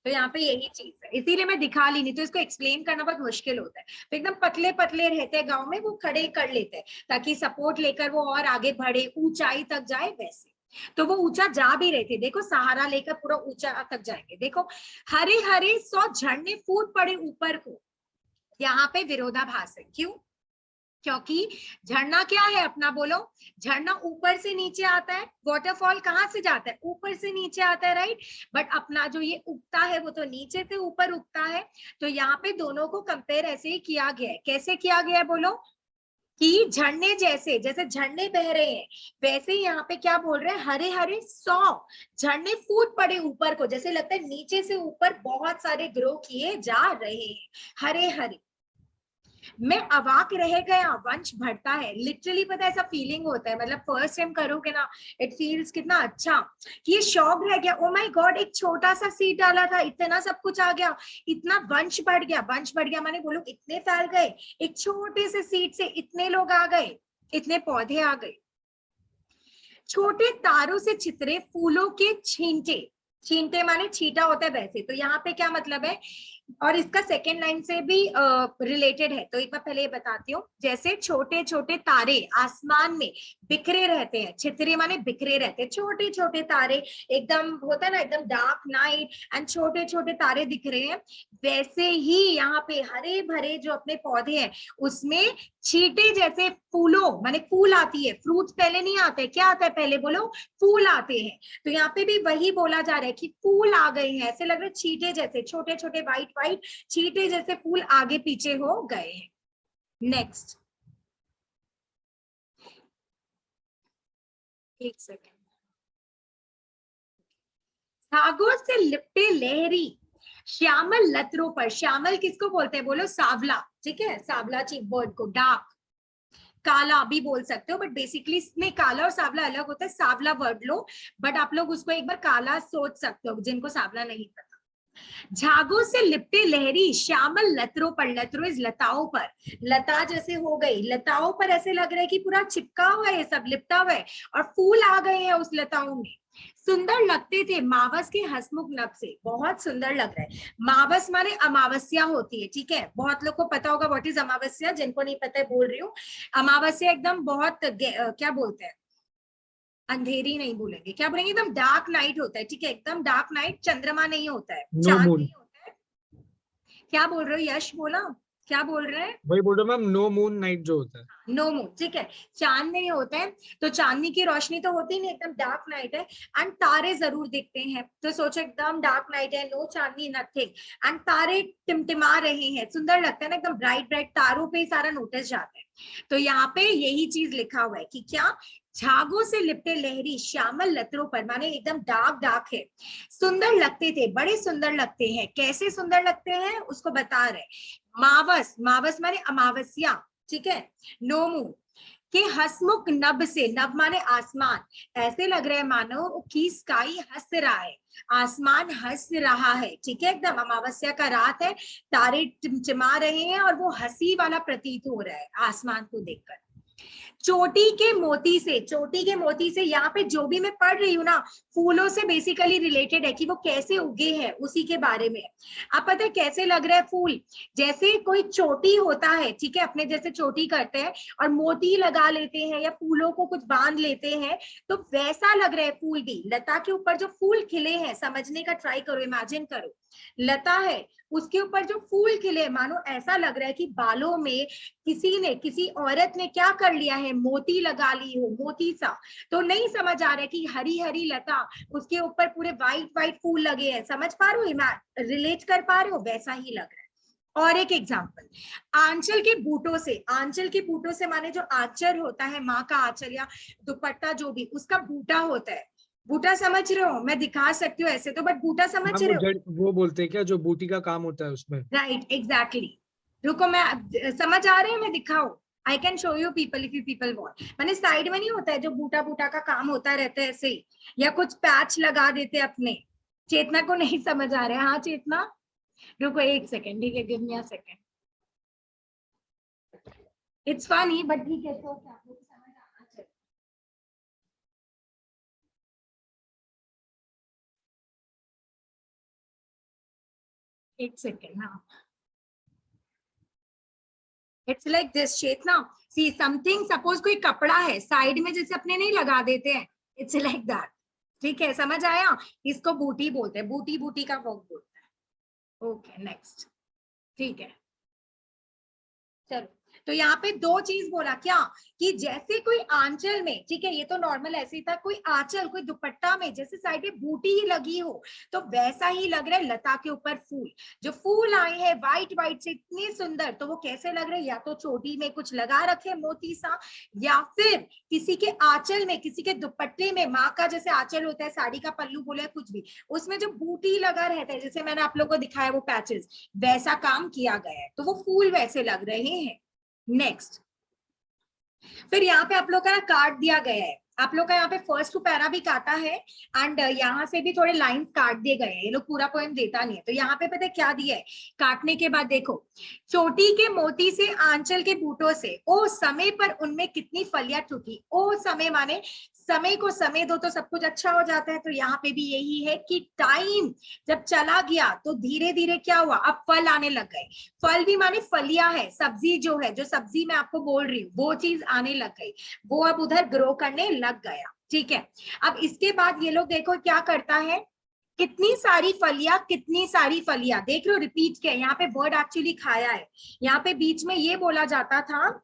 तो यहाँ पे यही चीज है, इसीलिए मैं दिखा ली, नहीं तो इसको एक्सप्लेन करना बहुत मुश्किल होता है। तो एकदम पतले पतले रहते हैं गांव में, वो खड़े कर लेते हैं ताकि सपोर्ट लेकर वो और आगे बढ़े, ऊंचाई तक जाए वैसे। तो वो ऊंचा जा भी रहे थे, देखो सहारा लेकर पूरा ऊंचा तक जाएंगे। देखो हरे हरे 100 झरने फूट पड़े ऊपर को। यहाँ पे विरोधाभास है, क्यों? क्योंकि झरना क्या है अपना, बोलो। झरना ऊपर से नीचे आता है, वाटरफॉल कहाँ से जाता है, ऊपर से नीचे आता है, राइट। बट अपना जो ये उगता है वो तो नीचे से ऊपर उगता है। तो यहाँ पे दोनों को कंपेयर ऐसे ही किया गया है। कैसे किया गया है, बोलो। कि झरने जैसे, जैसे झरने बह रहे हैं, वैसे ही यहाँ पे क्या बोल रहे हैं, हरे हरे 100 झरने फूट पड़े ऊपर को, जैसे लगता है नीचे से ऊपर बहुत सारे ग्रो किए जा रहे हैं, हरे हरे। मैं अवाक रह गया, वंश बढ़ता है। लिटरली पता है ऐसा फीलिंग होता है, मतलब फर्स्ट टाइम करोगे ना, इट फील्स कितना अच्छा कि ये शौक रह गया। ओ माय गॉड, एक छोटा सा सीड डाला था, इतना सब कुछ आ गया, इतना वंश बढ़ गया। वंश बढ़ गया माने वो लोग इतने फैल गए, एक छोटे से सीड से इतने लोग आ गए, इतने पौधे आ गए। छोटे तारों से छितरे फूलों के छींटे, छींटे माने छींटा होता है वैसे, तो यहाँ पे क्या मतलब है, और इसका सेकेंड लाइन से भी रिलेटेड है, तो एक बार पहले ये बताती हूँ। जैसे छोटे छोटे तारे आसमान में बिखरे रहते हैं, छितरे माने बिखरे रहते हैं, छोटे छोटे तारे, एकदम होता है ना, एकदम डार्क नाइट एंड छोटे छोटे तारे दिख रहे हैं, वैसे ही यहाँ पे हरे भरे जो अपने पौधे हैं उसमें छींटे जैसे फूलों माने फूल आती है, फ्रूट पहले नहीं आते, क्या आता है पहले, बोलो, फूल आते हैं। तो यहाँ पे भी वही बोला जा रहा है कि फूल आ गए हैं, ऐसे लग रहे छींटे जैसे, छोटे छोटे व्हाइट व्हाइट छींटे जैसे फूल आगे पीछे हो गए हैं। नेक्स्ट, एक सेकेंड। सागों से लिपटे लहरी श्यामल लतरों पर। श्यामल किसको बोलते हैं, बोलो, सावला, ठीक है। सावला चीफ वर्ड को, डार्क, काला भी बोल सकते हो, बट बेसिकली इसमें काला और सावला अलग होता है। सावला वर्ड लो, बट आप लोग उसको एक बार काला सोच सकते हो जिनको सावला नहीं पता। झागों से लिपटे लहरी श्यामल लतरों पर, लतरों इज लताओं पर, लता जैसे हो गई, लताओं पर ऐसे लग रहा है कि पूरा चिपका हुआ है, ये सब लिपटा हुआ है, और फूल आ गए हैं उस लताओं में। सुंदर लगते थे मावस के हसमुख नभ से, बहुत सुंदर लग रहा है। मावस माने अमावस्या होती है, ठीक है। बहुत लोग को पता होगा व्हाट इज अमावस्या, जिनको नहीं पता है बोल रही हूँ। अमावस्या एकदम बहुत क्या बोलते हैं, अंधेरी नहीं बोलेंगे, क्या बोलेंगे, एकदम डार्क नाइट होता है, ठीक है। एकदम डार्क नाइट, चंद्रमा नहीं होता है, चांद नहीं होता है। क्या बोल रहे हो, यश बोला? क्या बोल रहे हैं? वही बोल रहा हूँ मैम, नो मून नाइट जो होता है। नो मून, ठीक है, चांद नहीं होते हैं, तो चांदनी की रोशनी तो होती नहीं, एकदम डार्क नाइट है, एंड तारे जरूर दिखते हैं, तो सोचो एकदम डार्क नाइट है, नो चांदनी नथिंग, एंड तारे टिमटिमा रहे हैं, सुंदर लगता है ना, एकदम ब्राइट ब्राइट, तारों पे ही सारा नोटिस जाता है। तो यहाँ पे यही चीज लिखा हुआ है कि क्या, झागों से लिपटे लहरी श्यामल लतरों पर, माने एकदम डार्क डार्क है, सुंदर लगते थे, बड़े सुंदर लगते हैं, कैसे सुंदर लगते हैं उसको बता रहे। मावस, मावस माने अमावस्या, ठीक है, नो मून के हसमुख नभ से, नभ माने आसमान, ऐसे लग रहा है मानो की स्काई हंस रहा है, आसमान हंस रहा है, ठीक है, एकदम अमावस्या का रात है, तारे टिमटिमा रहे हैं और वो हंसी वाला प्रतीत हो रहा है आसमान को देखकर। चोटी के मोती से, चोटी के मोती से, यहाँ पे जो भी मैं पढ़ रही हूँ ना, फूलों से बेसिकली रिलेटेड है कि वो कैसे उगे हैं उसी के बारे में। आप पता है कैसे लग रहा है फूल, जैसे कोई चोटी होता है, ठीक है, अपने जैसे चोटी करते हैं और मोती लगा लेते हैं या फूलों को कुछ बांध लेते हैं, तो वैसा लग रहा है फूल भी। लता के ऊपर जो फूल खिले हैं, समझने का ट्राई करो, इमेजिन करो, लता है, उसके ऊपर जो फूल खिले, मानो ऐसा लग रहा है कि बालों में किसी ने, किसी औरत ने क्या कर लिया है, मोती लगा ली हो, मोती सा। तो नहीं समझ आ रहा है कि हरी हरी लता, उसके ऊपर पूरे वाइट वाइट फूल लगे हैं, समझ पा रहे हो, रिलेट कर पा रहे हो, वैसा ही लग रहा है। और एक एग्जांपल, आंचल के बूटों से, आंचल के बूटों से माने जो आंचल होता है, माँ का आंचल या दुपट्टा जो भी, उसका बूटा होता है, बूटा समझ रहे हो, मैं दिखा सकती हूँ ऐसे तो, बट बूटा समझ मैम रहे हो? वो बोलते हैं क्या, जो बूटी का काम होता है उसमें। Right, exactly. रुको, मैं समझ आ रहे हैं, मैं दिखाऊं, I can show you people if you people want. मैंने साइड में नहीं होता है जो बूटा बूटा का काम होता रहता है ऐसे ही, या कुछ पैच लगा देते अपने। चेतना को नहीं समझ आ रहा है? हाँ चेतना, रुको एक सेकेंड, ठीक है, give me a second, it's funny but ठीक है, तो क्या आपको समझ आना चाहिए। एक सेकेंड, हाँ, it's like this Chetna, see something, suppose कोई कपड़ा है साइड में जैसे अपने नहीं लगा देते हैं, इट्स लाइक दैट, ठीक है, समझ आया? इसको बूटी बोलते हैं, बूटी बूटी का वर्क बोलते हैं। ओके नेक्स्ट, ठीक है, चलो। तो यहाँ पे दो चीज बोला क्या, कि जैसे कोई आंचल में, ठीक है, ये तो नॉर्मल ऐसे ही था, कोई आंचल, कोई दुपट्टा में जैसे साइड में बूटी ही लगी हो, तो वैसा ही लग रहा है लता के ऊपर फूल। जो फूल आए हैं वाइट वाइट से, इतने सुंदर, तो वो कैसे लग रहे हैं, या तो चोटी में कुछ लगा रखे मोती सा, या फिर किसी के आंचल में, किसी के दुपट्टे में, माँ का जैसे आंचल होता है, साड़ी का पल्लू बोले कुछ भी, उसमें जो बूटी लगा रहता है, जैसे मैंने आप लोगों को दिखाया वो पैचेस, वैसा काम किया गया है, तो वो फूल वैसे लग रहे हैं। नेक्स्ट, फिर यहाँ पे आप लोग का काट दिया गया है, आप लोग का यहाँ पे फर्स्ट टू पैरा भी काटा है, एंड यहाँ से भी थोड़े लाइन काट दिए गए हैं, ये लोग पूरा पोएम देता नहीं है, तो यहाँ पे पता है क्या दिया है काटने के बाद, देखो, चोटी के मोती से आंचल के बूटों से, ओ समय पर उनमें कितनी फलियां टूटी, ओ समय माने समय को समय दो तो सब कुछ अच्छा हो जाता है, तो यहाँ पे भी यही है कि टाइम जब चला गया तो धीरे धीरे क्या हुआ, अब फल आने लग गए, फल भी माने फलियां है, सब्जी जो है, जो सब्जी मैं आपको बोल रही हूँ वो चीज आने लग गई, वो अब उधर ग्रो करने लग गया, ठीक है। अब इसके बाद ये लोग देखो क्या करता है, कितनी सारी फलियां, कितनी सारी फलियां, देख रहे हो रिपीट किया, यहाँ पे वर्ड एक्चुअली खाया है, यहाँ पे बीच में ये बोला जाता था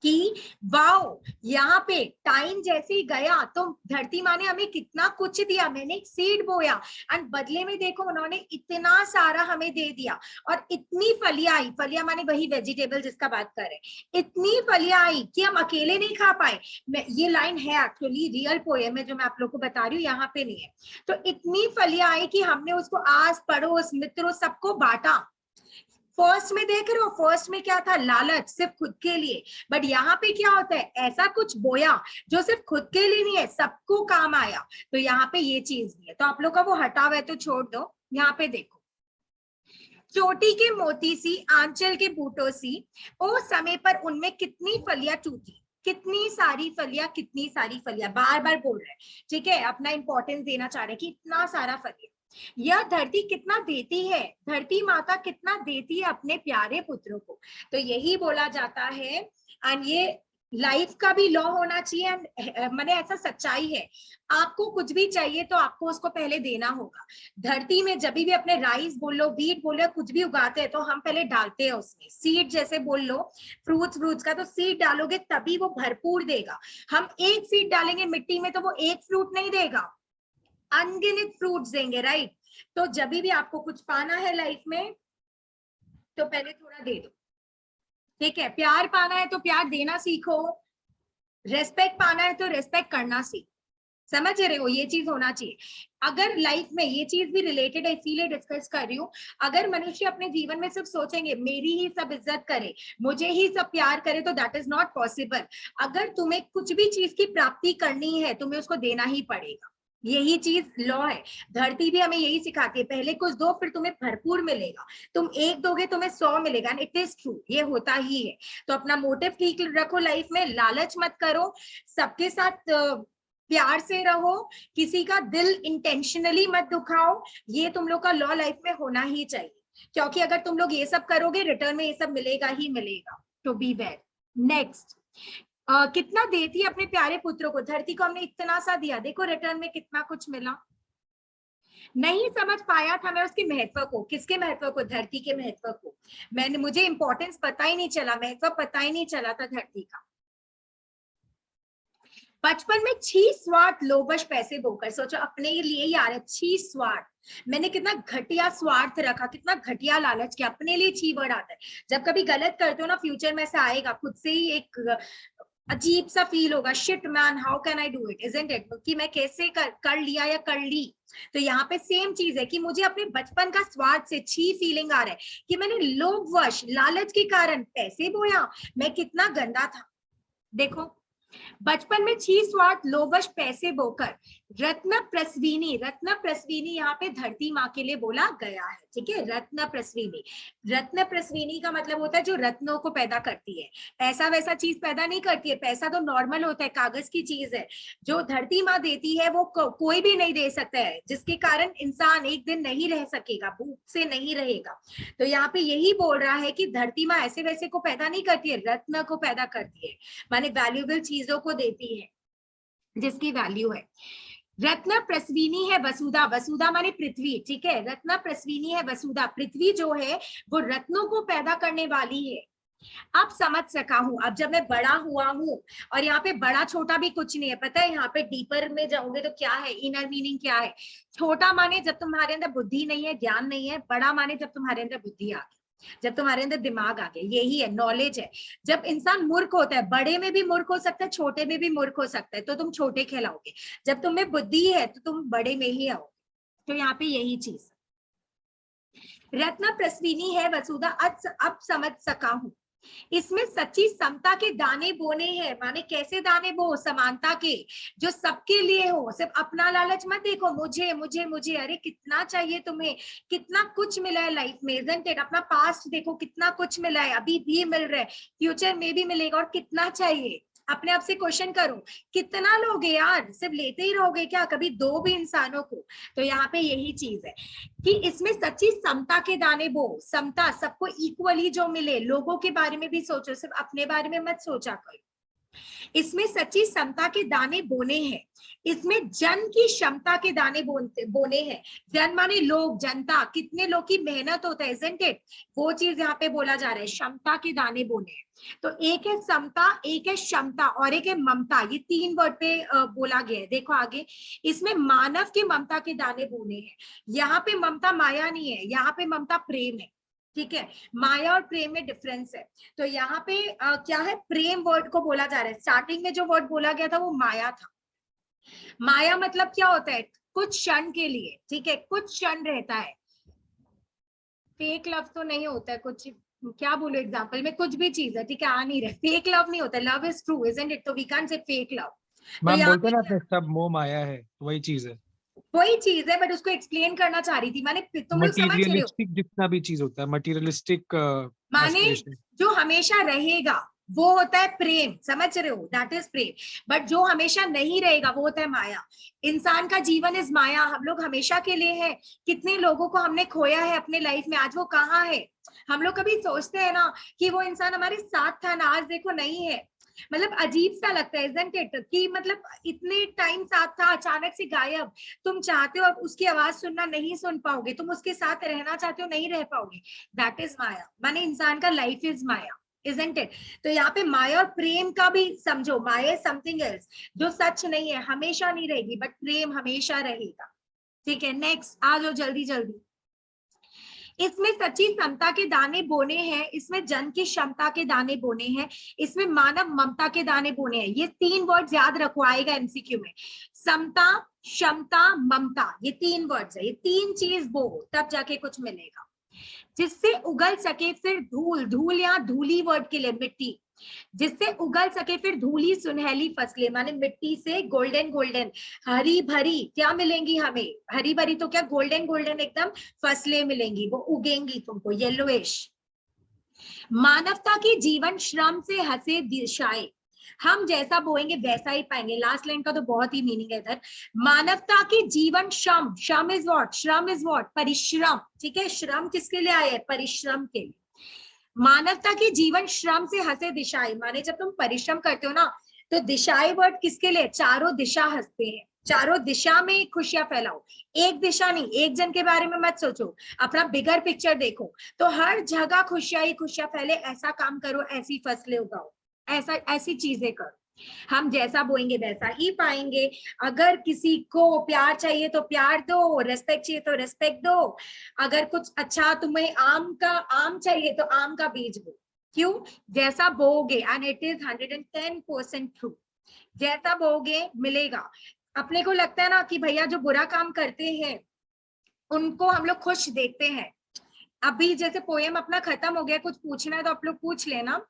कि वाओ, यहाँ पे टाइम जैसे ही गया तो धरती माँ ने हमें कितना कुछ दिया, मैंने एक सीड बोया एंड बदले में देखो उन्होंने इतना सारा हमें दे दिया, और इतनी फलियां आई, फलियां माने वही वेजिटेबल जिसका बात कर रहे हैं, इतनी फलियां आई कि हम अकेले नहीं खा पाए। ये लाइन है एक्चुअली रियल पोएम है जो मैं आप लोग को बता रही हूँ, यहाँ पे नहीं है। तो इतनी फलियां आई कि हमने उसको आस पड़ोस मित्रों सबको बांटा। फर्स्ट में देख रहे हो, फर्स्ट में क्या था, लालच, सिर्फ खुद के लिए, बट यहाँ पे क्या होता है, ऐसा कुछ बोया जो सिर्फ खुद के लिए नहीं है, सबको काम आया, तो यहाँ पे ये चीज भी है। तो आप लोग का वो हटा हुआ है तो छोड़ दो, यहाँ पे देखो, चोटी के मोती सी आंचल के बूटों सी, ओ समय पर उनमें कितनी फलियां टूटी, कितनी सारी फलियां, कितनी सारी फलियां, बार बार बोल रहे हैं, ठीक है, अपना इंपॉर्टेंस देना चाह रहे हैं कि इतना सारा फलियां। यह धरती कितना देती है, धरती माता कितना देती है अपने प्यारे पुत्रों को, तो यही बोला जाता है। एंड ये लाइफ का भी लॉ होना चाहिए, मैंने ऐसा सच्चाई है, आपको कुछ भी चाहिए तो आपको उसको पहले देना होगा। धरती में जब भी अपने राइस बोल लो, व्हीट बोल लो, कुछ भी उगाते हैं तो हम पहले डालते हैं उसमें सीड, जैसे बोल लो फ्रूट्स का, तो सीड डालोगे तभी वो भरपूर देगा। हम एक सीड डालेंगे मिट्टी में तो वो एक फ्रूट नहीं देगा, अनगिनत फ्रूट्स देंगे, राइट। तो जब भी आपको कुछ पाना है लाइफ में तो पहले थोड़ा दे दो, ठीक है। प्यार पाना है तो प्यार देना सीखो, रेस्पेक्ट पाना है तो रेस्पेक्ट करना सीखो, समझ रहे हो, ये चीज होना चाहिए। अगर लाइफ में ये चीज भी रिलेटेड है, इसीलिए डिस्कस कर रही हूँ, अगर मनुष्य अपने जीवन में सिर्फ सोचेंगे मेरी ही सब इज्जत करे, मुझे ही सब प्यार करे, तो दैट इज नॉट पॉसिबल। अगर तुम्हें कुछ भी चीज की प्राप्ति करनी है तुम्हें उसको देना ही पड़ेगा, यही चीज लॉ है। धरती भी हमें यही सिखाती है, पहले कुछ दो फिर तुम्हें भरपूर मिलेगा, तुम एक दोगे तुम्हें 100 मिलेगा, एंड इट इज ट्रू, ये होता ही है। तो अपना मोटिव ठीक रखो लाइफ में, लालच मत करो, सबके साथ प्यार से रहो, किसी का दिल इंटेंशनली मत दुखाओ, ये तुम लोग का लॉ लाइफ में होना ही चाहिए, क्योंकि अगर तुम लोग ये सब करोगे रिटर्न में ये सब मिलेगा ही मिलेगा। तो बी वेयर। नेक्स्ट, कितना देती है अपने प्यारे पुत्रों को, धरती को हमने इतना सा दिया, देखो रिटर्न में कितना कुछ मिला। नहीं समझ पाया था मैं उसके महत्व को, किसके महत्व को, धरती के महत्व को। मुझे इंपॉर्टेंस पता ही नहीं चला, महत्व पता ही नहीं चला था धरती का। बचपन में छी स्वार्थ लोभश पैसे बोकर, सोचो अपने लिए ही आ रहा है छी स्वार्थ, मैंने कितना घटिया स्वार्थ रखा, कितना घटिया लालच किया, अपने लिए छी वर्ड आता है। जब कभी गलत करते हो ना फ्यूचर में ऐसा आएगा, खुद से ही एक अजीब सा फील होगा, shit man how can I do it, isn't it, कि मैं कैसे कर लिया या कर ली। तो यहाँ पे सेम चीज है कि मुझे अपने बचपन का स्वार्थ से छी फीलिंग आ रहा है कि मैंने लोभवश लालच के कारण पैसे बोया, मैं कितना गंदा था। देखो बचपन में छी स्वार्थ लोभवश पैसे बोकर रत्न प्रस्विनी, रत्न प्रस्विनी यहाँ पे धरती माँ के लिए बोला गया है, ठीक है। रत्न प्रस्विनी, रत्न प्रस्विनी का मतलब होता है जो रत्नों को पैदा करती है, ऐसा वैसा चीज पैदा नहीं करती है, पैसा तो नॉर्मल होता है, कागज की चीज है। जो धरती माँ देती है वो कोई भी नहीं दे सकता है, जिसके कारण इंसान एक दिन नहीं रह सकेगा, भूख से नहीं रहेगा। तो यहाँ पे यही बोल रहा है कि धरती माँ ऐसे वैसे को पैदा नहीं करती है, रत्न को पैदा करती है, माने वैल्यूएबल चीजों को देती है जिसकी वैल्यू है। रत्न प्रस्विनी है वसुधा, वसुधा माने पृथ्वी, ठीक है। रत्न प्रस्विनी है वसुधा, पृथ्वी जो है वो रत्नों को पैदा करने वाली है। अब समझ सका हूं, अब जब मैं बड़ा हुआ हूं, और यहाँ पे बड़ा छोटा भी कुछ नहीं है, पता है यहाँ पे डीपर में जाओगे तो क्या है, इनर मीनिंग क्या है। छोटा माने जब तुम्हारे अंदर बुद्धि नहीं है, ज्ञान नहीं है, बड़ा माने जब तुम्हारे अंदर बुद्धि आ गई, जब तुम्हारे अंदर दिमाग आ गया, यही है, नॉलेज है। जब इंसान मूर्ख होता है, बड़े में भी मूर्ख हो सकता है, छोटे में भी मूर्ख हो सकता है, तो तुम छोटे कहलाओगे। जब तुम्हें बुद्धि है तो तुम बड़े में ही आओगे। तो यहाँ पे यही चीज, रत्न प्रस्विनी है वसुधा, अब समझ सका हूं, इसमें सच्ची समता के दाने बोने हैं। माने कैसे दाने बो, समानता के, जो सबके लिए हो, सिर्फ अपना लालच मत देखो, मुझे मुझे मुझे, अरे कितना चाहिए तुम्हें, कितना कुछ मिला है लाइफ में, इजंट इट। अपना पास्ट देखो कितना कुछ मिला है, अभी भी मिल रहा है, फ्यूचर में भी मिलेगा, और कितना चाहिए। अपने आप से क्वेश्चन करो, कितना लोगे यार, सिर्फ लेते ही रहोगे क्या, कभी दो भी इंसानों को। तो यहाँ पे यही चीज है कि इसमें सच्ची समता के दाने बो, समता, सबको इक्वली जो मिले, लोगों के बारे में भी सोचो, सिर्फ अपने बारे में मत सोचा करो। इसमें सच्ची समता के दाने बोने हैं, इसमें जन की क्षमता के दाने बोने हैं। जन माने लोग, जनता, कितने लोग की मेहनत होता है, इजंट इट, वो चीज यहाँ पे बोला जा रहा है, क्षमता के दाने बोने हैं। तो एक है समता, एक है क्षमता, और एक है ममता, ये तीन वर्ड पे बोला गया है। देखो आगे, इसमें मानव के ममता के दाने बोने हैं। यहाँ पे ममता माया नहीं है, यहाँ पे ममता प्रेम है, ठीक है। माया और प्रेम में डिफरेंस है। तो यहाँ पे क्या है, प्रेम वर्ड को बोला जा रहा है। स्टार्टिंग में जो वर्ड बोला गया था वो माया था। माया मतलब क्या होता है, कुछ क्षण के लिए, ठीक है, कुछ क्षण रहता है। फेक लव तो नहीं होता है, कुछ क्या बोलो एग्जांपल में, कुछ भी चीज है, ठीक है, आ नहीं रहा, फेक लव नहीं होता, love is true, isn't it, तो we can't say fake love. Ma'am बोलते ना अपने सब मोह माया है, वही चीज है, वही चीज है, बट उसको एक्सप्लेन करना चाह रही थी। माने तुम लोग समझ रहे हो, मटेरियलिस्टिक जितना भी चीज होता है, मटेरियलिस्टिक माने जो हमेशा रहेगा वो होता है प्रेम, समझ रहे हो, दैट इज प्रेम। बट जो हमेशा नहीं रहेगा वो होता है माया। इंसान का जीवन इज माया, हम लोग हमेशा के लिए है। कितने लोगों को हमने खोया है अपने लाइफ में, आज वो कहाँ है। हम लोग कभी सोचते हैं ना कि वो इंसान हमारे साथ था ना, आज देखो नहीं है। मतलब अजीब सा लगता है isn't it? कि मतलब इतने टाइम साथ था, अचानक से गायब। तुम चाहते हो अब उसकी आवाज सुनना, नहीं सुन पाओगे। तुम उसके साथ रहना चाहते हो, नहीं रह पाओगे। दैट इज माया। माने इंसान का life is Maya, isn't it? तो यहाँ पे माया और प्रेम का भी समझो। माया समथिंग एल्स जो सच नहीं है, हमेशा नहीं रहेगी, बट प्रेम हमेशा रहेगा। ठीक है, नेक्स्ट आ जाओ जल्दी जल्दी। इसमें सच्ची समता के दाने बोने हैं, इसमें जन की क्षमता के दाने बोने हैं, इसमें मानव ममता के दाने बोने हैं। ये 3 वर्ड्स याद रखो, आएगा एमसीक्यू में। समता, क्षमता, ममता, ये 3 वर्ड्स है। ये 3 चीज बो, तब जाके कुछ मिलेगा। जिससे उगल सके फिर धूल, धूल यहाँ धूली वर्ड के लिए, मिट्टी। जिससे उगल सके फिर धूली सुनहली फसलें, माने मिट्टी से गोल्डन गोल्डन हरी भरी क्या मिलेंगी हमें, हरी भरी तो क्या, गोल्डन गोल्डन एकदम फसलें मिलेंगी, वो उगेंगी तुमको येलोइश। मानवता की जीवन श्रम से हंसे दिशाएं, हम जैसा बोएंगे वैसा ही पाएंगे। लास्ट लाइन का तो बहुत ही मीनिंग है इधर। मानवता की जीवन श्रम, श्रम इज व्हाट, श्रम इज व्हाट, परिश्रम। ठीक है, श्रम किसके लिए आए, परिश्रम के लिए। मानवता की जीवन श्रम से हंसे दिशाएं, माने जब तुम परिश्रम करते हो ना, तो दिशाएं वर्ड किसके लिए, चारों दिशा हंसते हैं। चारों दिशा में खुशियां फैलाओ, एक दिशा नहीं, एक जन के बारे में मत सोचो, अपना बिगर पिक्चर देखो। तो हर जगह खुशियां ही खुशियां फैले, ऐसा काम करो, ऐसी फसलें उगाओ, ऐसा ऐसी चीजें करो। हम जैसा बोएंगे वैसा ही पाएंगे। अगर किसी को प्यार चाहिए तो प्यार दो, रिस्पेक्ट चाहिए तो रिस्पेक्ट दो। अगर कुछ अच्छा तुम्हें आम चाहिए तो आम का बीज बो। क्यों, जैसा बोगे, एंड इट इज 110% ट्रू। जैसा बोगे मिलेगा। अपने को लगता है ना कि भैया जो बुरा काम करते हैं उनको हम लोग खुश देखते हैं। अभी जैसे पोएम अपना खत्म हो गया, कुछ पूछना है तो आप लोग पूछ लेना।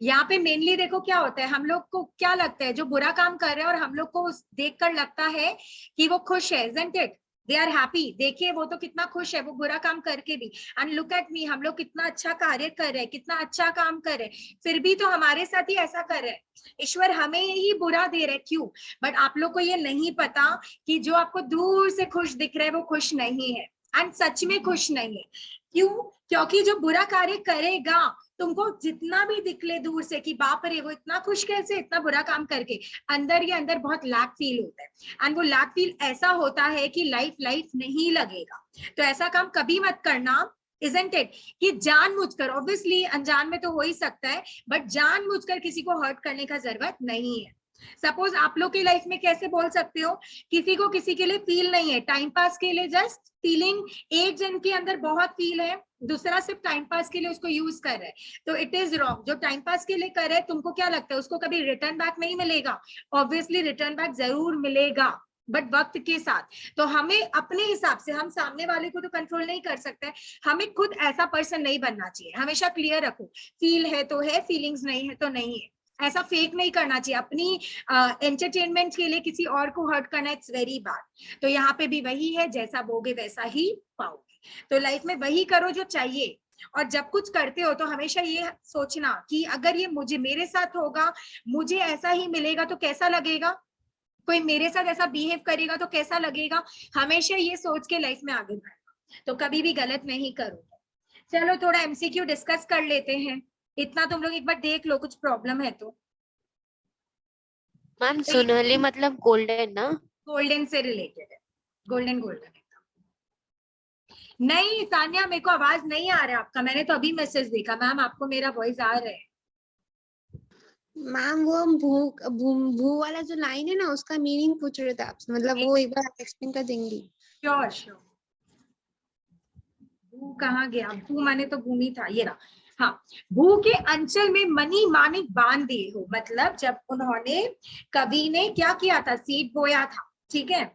यहाँ पे मेनली देखो क्या होता है, हम लोग को क्या लगता है, जो बुरा काम कर रहे हैं और हम लोग को देखकर लगता है कि वो खुश है, isn't it? They are happy। देखिए वो तो कितना खुश है, वो बुरा काम करके भी। एंड लुक एट मी, हम लोग कितना अच्छा कार्य कर रहे हैं, कितना अच्छा काम कर रहे हैं, फिर भी तो हमारे साथ ही ऐसा कर रहे हैं। ईश्वर हमें ही बुरा दे रहे, क्यों? बट आप लोग को ये नहीं पता कि जो आपको दूर से खुश दिख रहा है वो खुश नहीं है, एंड सच में खुश नहीं है। क्यों? क्योंकि जो बुरा कार्य करेगा, तुमको जितना भी दिखले दूर से कि बाप रे वो इतना खुश कैसे, इतना बुरा काम करके, अंदर ही अंदर बहुत लैक फील होता है। एंड वो लैक फील ऐसा होता है कि लाइफ नहीं लगेगा। तो ऐसा काम कभी मत करना, isn't it? कि जानबूझकर, ऑब्वियसली अनजान में तो हो ही सकता है, बट जानबूझकर किसी को हर्ट करने का जरूरत नहीं है। सपोज आप लोग की लाइफ में कैसे बोल सकते हो, किसी को किसी के लिए फील नहीं है, टाइम पास के लिए जस्ट फीलिंग, एक जन के अंदर बहुत फील है, दूसरा सिर्फ टाइम पास के लिए उसको यूज कर रहा है, तो इट इज रॉन्ग। जो टाइम पास के लिए कर रहा है, तुमको क्या लगता है उसको कभी रिटर्न बैक नहीं मिलेगा? ऑब्वियसली रिटर्न बैक जरूर मिलेगा, बट वक्त के साथ। तो हमें अपने हिसाब से, हम सामने वाले को तो कंट्रोल नहीं कर सकते, हमें खुद ऐसा पर्सन नहीं बनना चाहिए। हमेशा क्लियर रखो, फील है तो है, फीलिंग्स नहीं है तो नहीं है, ऐसा फेक नहीं करना चाहिए। अपनी एंटरटेनमेंट के लिए किसी और को हर्ट करना, इट्स वेरी बैड। तो यहाँ पे भी वही है, जैसा बोगे वैसा ही पाओगे। तो लाइफ में वही करो जो चाहिए, और जब कुछ करते हो तो हमेशा ये सोचना कि अगर ये मुझे, मेरे साथ होगा, मुझे ऐसा ही मिलेगा तो कैसा लगेगा, कोई मेरे साथ ऐसा बिहेव करेगा तो कैसा लगेगा। हमेशा ये सोच के लाइफ में आगे बढ़ना, तो कभी भी गलत नहीं करोगे। चलो थोड़ा एमसीक्यू डिस्कस कर लेते हैं, इतना तुम लोग एक बार देख लो, कुछ प्रॉब्लम है तो। मैम सुनहली मतलब गोल्डन ना? गोल्डन से रिलेटेड है, गोल्डन गोल्डन। नहीं सानिया, मेरे को आवाज नहीं आ रहा है आपका, मैंने तो अभी मैसेज देखा। मैम आपको मेरा वॉइस आ रहा है? मैम वो भू वाला जो लाइन है ना, उसका मीनिंग पूछ रहे थे आपसे, मतलब वो एक बार एक्सप्लेन कर देंगी? Sure sure. भू कहाँ गया? भू माने तो भूमि था, ये रहा। हाँ, भू के अंचल में मनी मानिक बांध दिए हो, मतलब जब उन्होंने, कवि ने क्या किया था, सीड बोया था। ठीक है,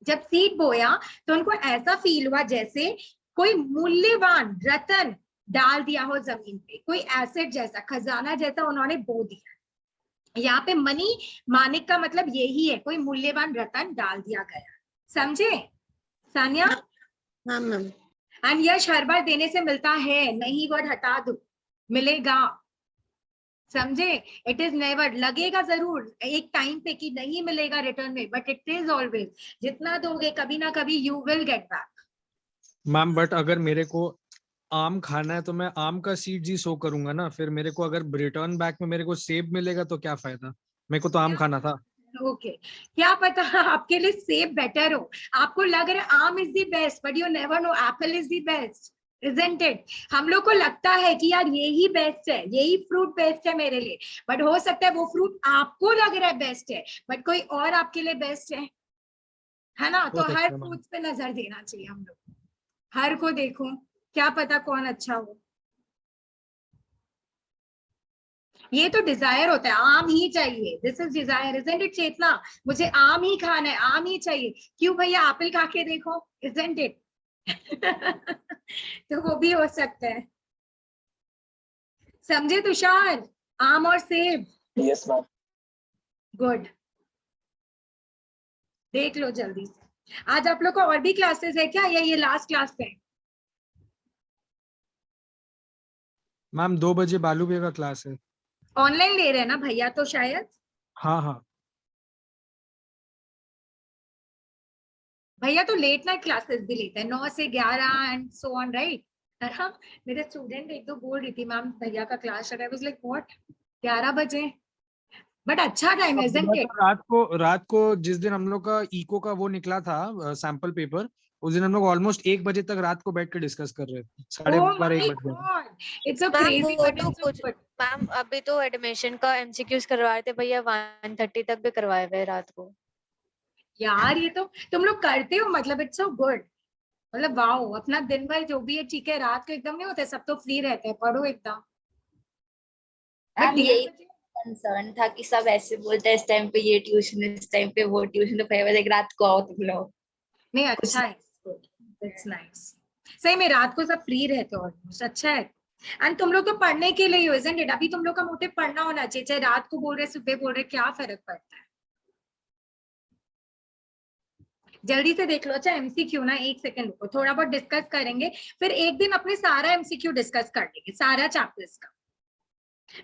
जब सीड बोया तो उनको ऐसा फील हुआ जैसे कोई मूल्यवान रतन डाल दिया हो जमीन पे, कोई एसेट जैसा, खजाना जैसा उन्होंने बो दिया। यहाँ पे मनी मानिक का मतलब यही है, कोई मूल्यवान रतन डाल दिया गया। समझे सानिया? हाँ मैम। एंड यश हर बार देने से मिलता है नहीं, वर्ड हटा दो, मिलेगा। समझे? इट इज नेवर, लगेगा जरूर एक टाइम पे कि नहीं मिलेगा रिटर्न में, बट इट इज ऑलवेज, जितना दोगे कभी ना कभी you will get back. Ma'am but अगर मेरे को आम खाना है तो मैं आम का सीड्स ही सो करूंगा ना, फिर मेरे को अगर रिटर्न बैक में मेरे को सेब मिलेगा तो क्या फायदा, मेरे को तो आम खाना था। ओके क्या पता आपके लिए सेब बेटर हो, आपको लग रहा है आम is the best, but you never know Apple is the best, isn't it? हम लोग को लगता है कि यार यही बेस्ट है, यही फ्रूट बेस्ट है मेरे लिए, बट हो सकता है वो फ्रूट आपको लग रहा है बेस्ट है, बट कोई और आपके लिए बेस्ट है ना? हो तो हर सकता है मैम। फ्रूट्स पे नजर देना चाहिए हम लोग, हर को देखो, क्या पता कौन अच्छा हो। ये तो डिजायर होता है, आम ही चाहिए, this is desire, isn't it Chetna? मुझे आम ही खाना है, आम ही चाहिए, क्यों भैया एप्पल खा के देखो, इजंट इट? तो वो भी हो सकता है, समझे तुषार? आम और सेब, यस मैम। गुड, देख लो जल्दी से। आज आप लोग को और भी क्लासेस है क्या, या ये लास्ट क्लास है? मैम 2 बजे बालू भैया का क्लास है। ऑनलाइन ले रहे हैं ना भैया तो शायद? हाँ हाँ। भैया तो लेट नाइट क्लासेस भी लेते हैं, 9 से 11 एंड सो ऑन, राइट? मेरे स्टूडेंट एक दो बोल रही थी मैम भैया का क्लास चल रहा है, वाज लाइक व्हाट, 11 बजे? बट अच्छा टाइम है, अब इजंट बोला इट? था रात को जिस दिन हम लोग का इको का वो निकला था सैंपल पेपर, उस दिन हम लोग ऑलमोस्ट 1 बजे तक रात को बैठ के डिस्कस कर रहे थे, ओह 12:30 माय 1 बज गए थे। God, it's so ma'am crazy वो बट तो इट्स सो कुछ, गुड। मैम अभी तो एडमिशन का एमसीक्यूज करवा रहे थे भैया, 1:30 तक भी करवाए हुए रात को। यार ये तो तुम लोग करते हो, मतलब इट्स सो गुड, मतलब वाओ, अपना दिन भर जो भी है ठीक है, रात को एकदम नहीं होता, सब तो फ्री रहते हैं, पढ़ो एकदम, बट मैम 1:30 यही बजे? कंसर्न था कि सब ऐसे बोलते हैं इस टाइम पे ये ट्यूशन, इस टाइम पे वो ट्यूशन, तो भैया एक रात को आओ तुम लोग। नहीं कुछ अच्छा है, इट्स नाइस, सही में रात को सब फ्री रहते हो ऑलमोस्ट, अच्छा है। एंड तुम लोग तो पढ़ने के लिए हो, इजंट इट? अभी तुम लोग का मोटिव पढ़ना होना चाहिए, चाहे रात को बोल रहे सुबह बोल रहे, क्या फर्क पड़ता है? जल्दी से देख लो। अच्छा एमसीक्यू ना, एक सेकंड रुको, थोड़ा बहुत डिस्कस करेंगे, फिर एक दिन अपने सारा एमसीक्यू डिस्कस कर लेंगे, सारा चैप्टर्स का।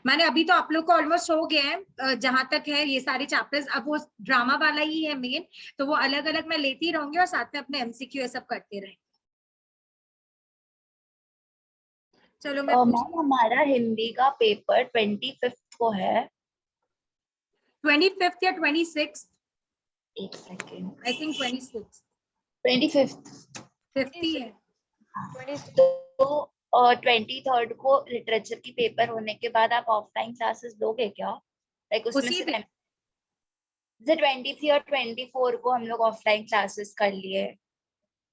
मैंने अभी तो आप लोग को ऑलमोस्ट हो गया है, जहां तक है ये सारे चैप्टर्स, अब वो ड्रामा वाला ही है मेन, तो वो अलग अलग मैं लेती रहूंगी और साथ में अपने एमसीक्यू ये सब करते रहेंगे। चलो मैं पूछ, मैम हमारा हिंदी का पेपर 25 को है। 25 या 26? एक सेकेंड, आई थिंक 26, 25। 50 है। तो 23rd को लिटरेचर की पेपर होने के बाद आप ऑफलाइन क्लासेस लोगे क्या? लाइक उसमें उसी से दिन? जैसे 23 और 24 को हम लोग ऑफलाइन क्लासेस कर लिए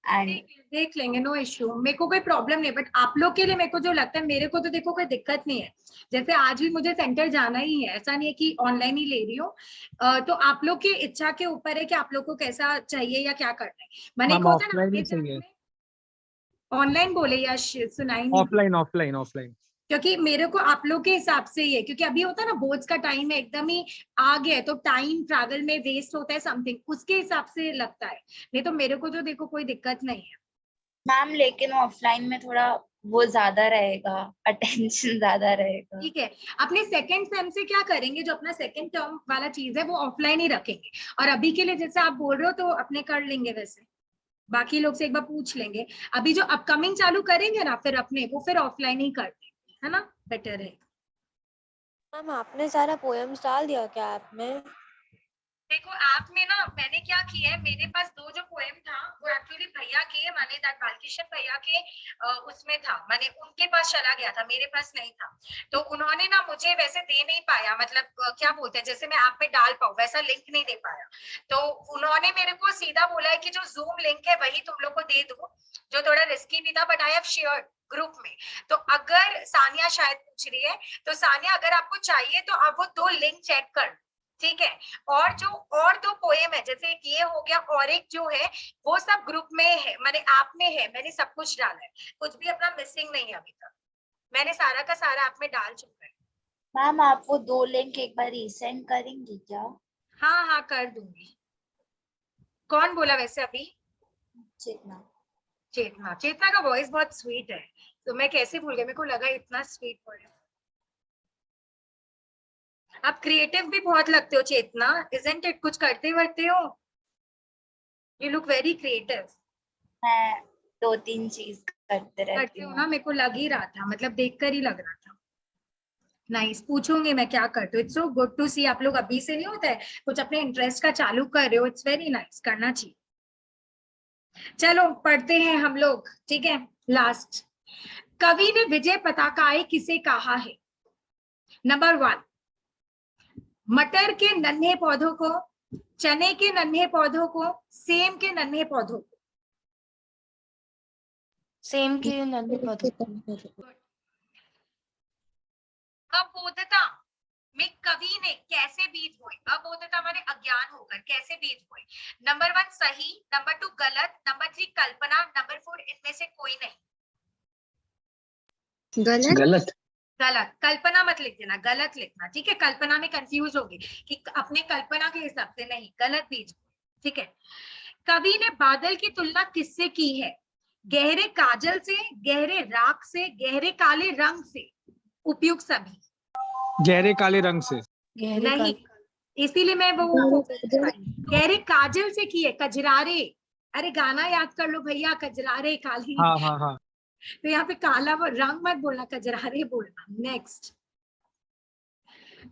एंड देख लेंगे, नो इश्यू, मेरे को कोई प्रॉब्लम नहीं, बट आप लोग के लिए मेरे को जो लगता है, मेरे को तो देखो कोई दिक्कत नहीं है, जैसे आज भी मुझे सेंटर जाना ही है, ऐसा नहीं है कि ऑनलाइन ही ले रही हूँ, तो आप लोग की इच्छा के ऊपर है कि आप लोग को कैसा चाहिए या क्या करना है। मैंने एक मैम होता है ना ऑफलाइन आगे ही सही है। जाने में, ऑनलाइन बोले या सुनाई नहीं दी? Offline offline offline. क्योंकि मेरे को आप लोग के हिसाब से ही है, क्योंकि अभी होता है ना बोर्ड्स का टाइम है, एकदम ही आ गया है, तो टाइम ट्रैवल में वेस्ट होता है समथिंग, उसके हिसाब से लगता है, नहीं तो मेरे को जो देखो कोई दिक्कत नहीं है। मैम लेकिन ऑफलाइन में थोड़ा वो ज्यादा रहेगा, अटेंशन ज्यादा रहेगा। ठीक है, अपने सेकंड सेम से क्या करेंगे, जो अपना सेकंड टर्म वाला चीज है वो ऑफलाइन ही रखेंगे, और अभी के लिए जैसे आप बोल रहे हो तो अपने कर लेंगे, वैसे बाकी लोग से एक बार पूछ लेंगे, अभी जो अपकमिंग चालू करेंगे ना फिर अपने, वो फिर ऑफलाइन ही कर देंगे, है ना, बेटर है। मैम आपने सारा पोएम्स डाल दिया क्या ऐप में? देखो ऐप में ना मैंने क्या किया है, मेरे पास दो जो पोएम था वो एक्चुअली भैया के, मैंने दैट बालकिशन भैया के उसमें था, मैंने उनके पास चला गया था, मेरे पास नहीं था, तो उन्होंने ना मुझे वैसे दे नहीं पाया, मतलब क्या बोलते हैं, जैसे मैं ऐप में डाल पाऊँ वैसा लिंक नहीं दे पाया, तो उन्होंने मेरे को सीधा बोला है कि जो जूम लिंक है वही तुम लोग को दे दूं, जो थोड़ा रिस्की भी था, but I have shared group में, तो अगर सानिया शायद पूछ रही है, तो सानिया अगर आपको चाहिए तो आप वो दो लिंक चेक कर, ठीक है? और जो और दो पोएम है, जैसे एक ये हो गया और एक जो है वो सब ग्रुप में है, मैंने ऐप में है, मैंने सब कुछ डाला है, कुछ भी अपना मिसिंग नहीं है अभी तक, मैंने सारा का सारा ऐप में डाल चुका है। मैम आप वो 2 लिंक एक बार रीसेंड करेंगी क्या? हाँ हाँ कर दूंगी। कौन बोला वैसे अभी? चेतना। चेतना, चेतना का वॉइस बहुत स्वीट है, तो मैं कैसे भूल गई, मेरे को लगा इतना स्वीट वॉइस। आप क्रिएटिव भी बहुत लगते हो चेतना, इजंट इट? कुछ करते वर्ते हो, यू लुक वेरी क्रिएटिव। मैं 2-3 चीज करते रहती करते हो हूँ। ना, मेरे को लग ही रहा था, मतलब देखकर ही लग रहा था। नाइस, पूछूंगी मैं क्या करते हो। इट्स सो गुड टू सी आप लोग अभी से नहीं होता है, कुछ अपने इंटरेस्ट का चालू कर रहे हो। इट्स वेरी नाइस, करना चाहिए। चलो पढ़ते हैं हम लोग, ठीक है। लास्ट, कवि ने विजय पताकाएं किसे कहा है? नंबर 1, मटर के नन्हे पौधों को, चने के नन्हे पौधों को, सेम के नन्हे पौधों को। सेम के नन्हे पौधों। अबोधता में कवि ने कैसे बीज बोए? अबोधता माने अज्ञान होकर, कैसे बीज बोए? नंबर 1 सही, नंबर 2 गलत, नंबर 3 कल्पना, नंबर 4 इनमें से कोई नहीं। गलत। गलत। गलत, कल्पना मत लिख देना, गलत लिखना, ठीक है। कल्पना में कंफ्यूज होगी कि अपने कल्पना के हिसाब से नहीं, गलत बीज, ठीक है। कवि ने बादल की तुलना किससे की है? गहरे काजल से, गहरे राख से, गहरे काले रंग से, उपयुक्त सभी। गहरे काले रंग से। गहरे नहीं, काले। इसीलिए मैं वो गहरे काजल से की है, कजरारे। अरे गाना याद कर लो भैया, कजरारे काली। हाँ हाँ हाँ। तो यहाँ पे काला वो रंग मत बोलना, कजरारे बोलना। नेक्स्ट,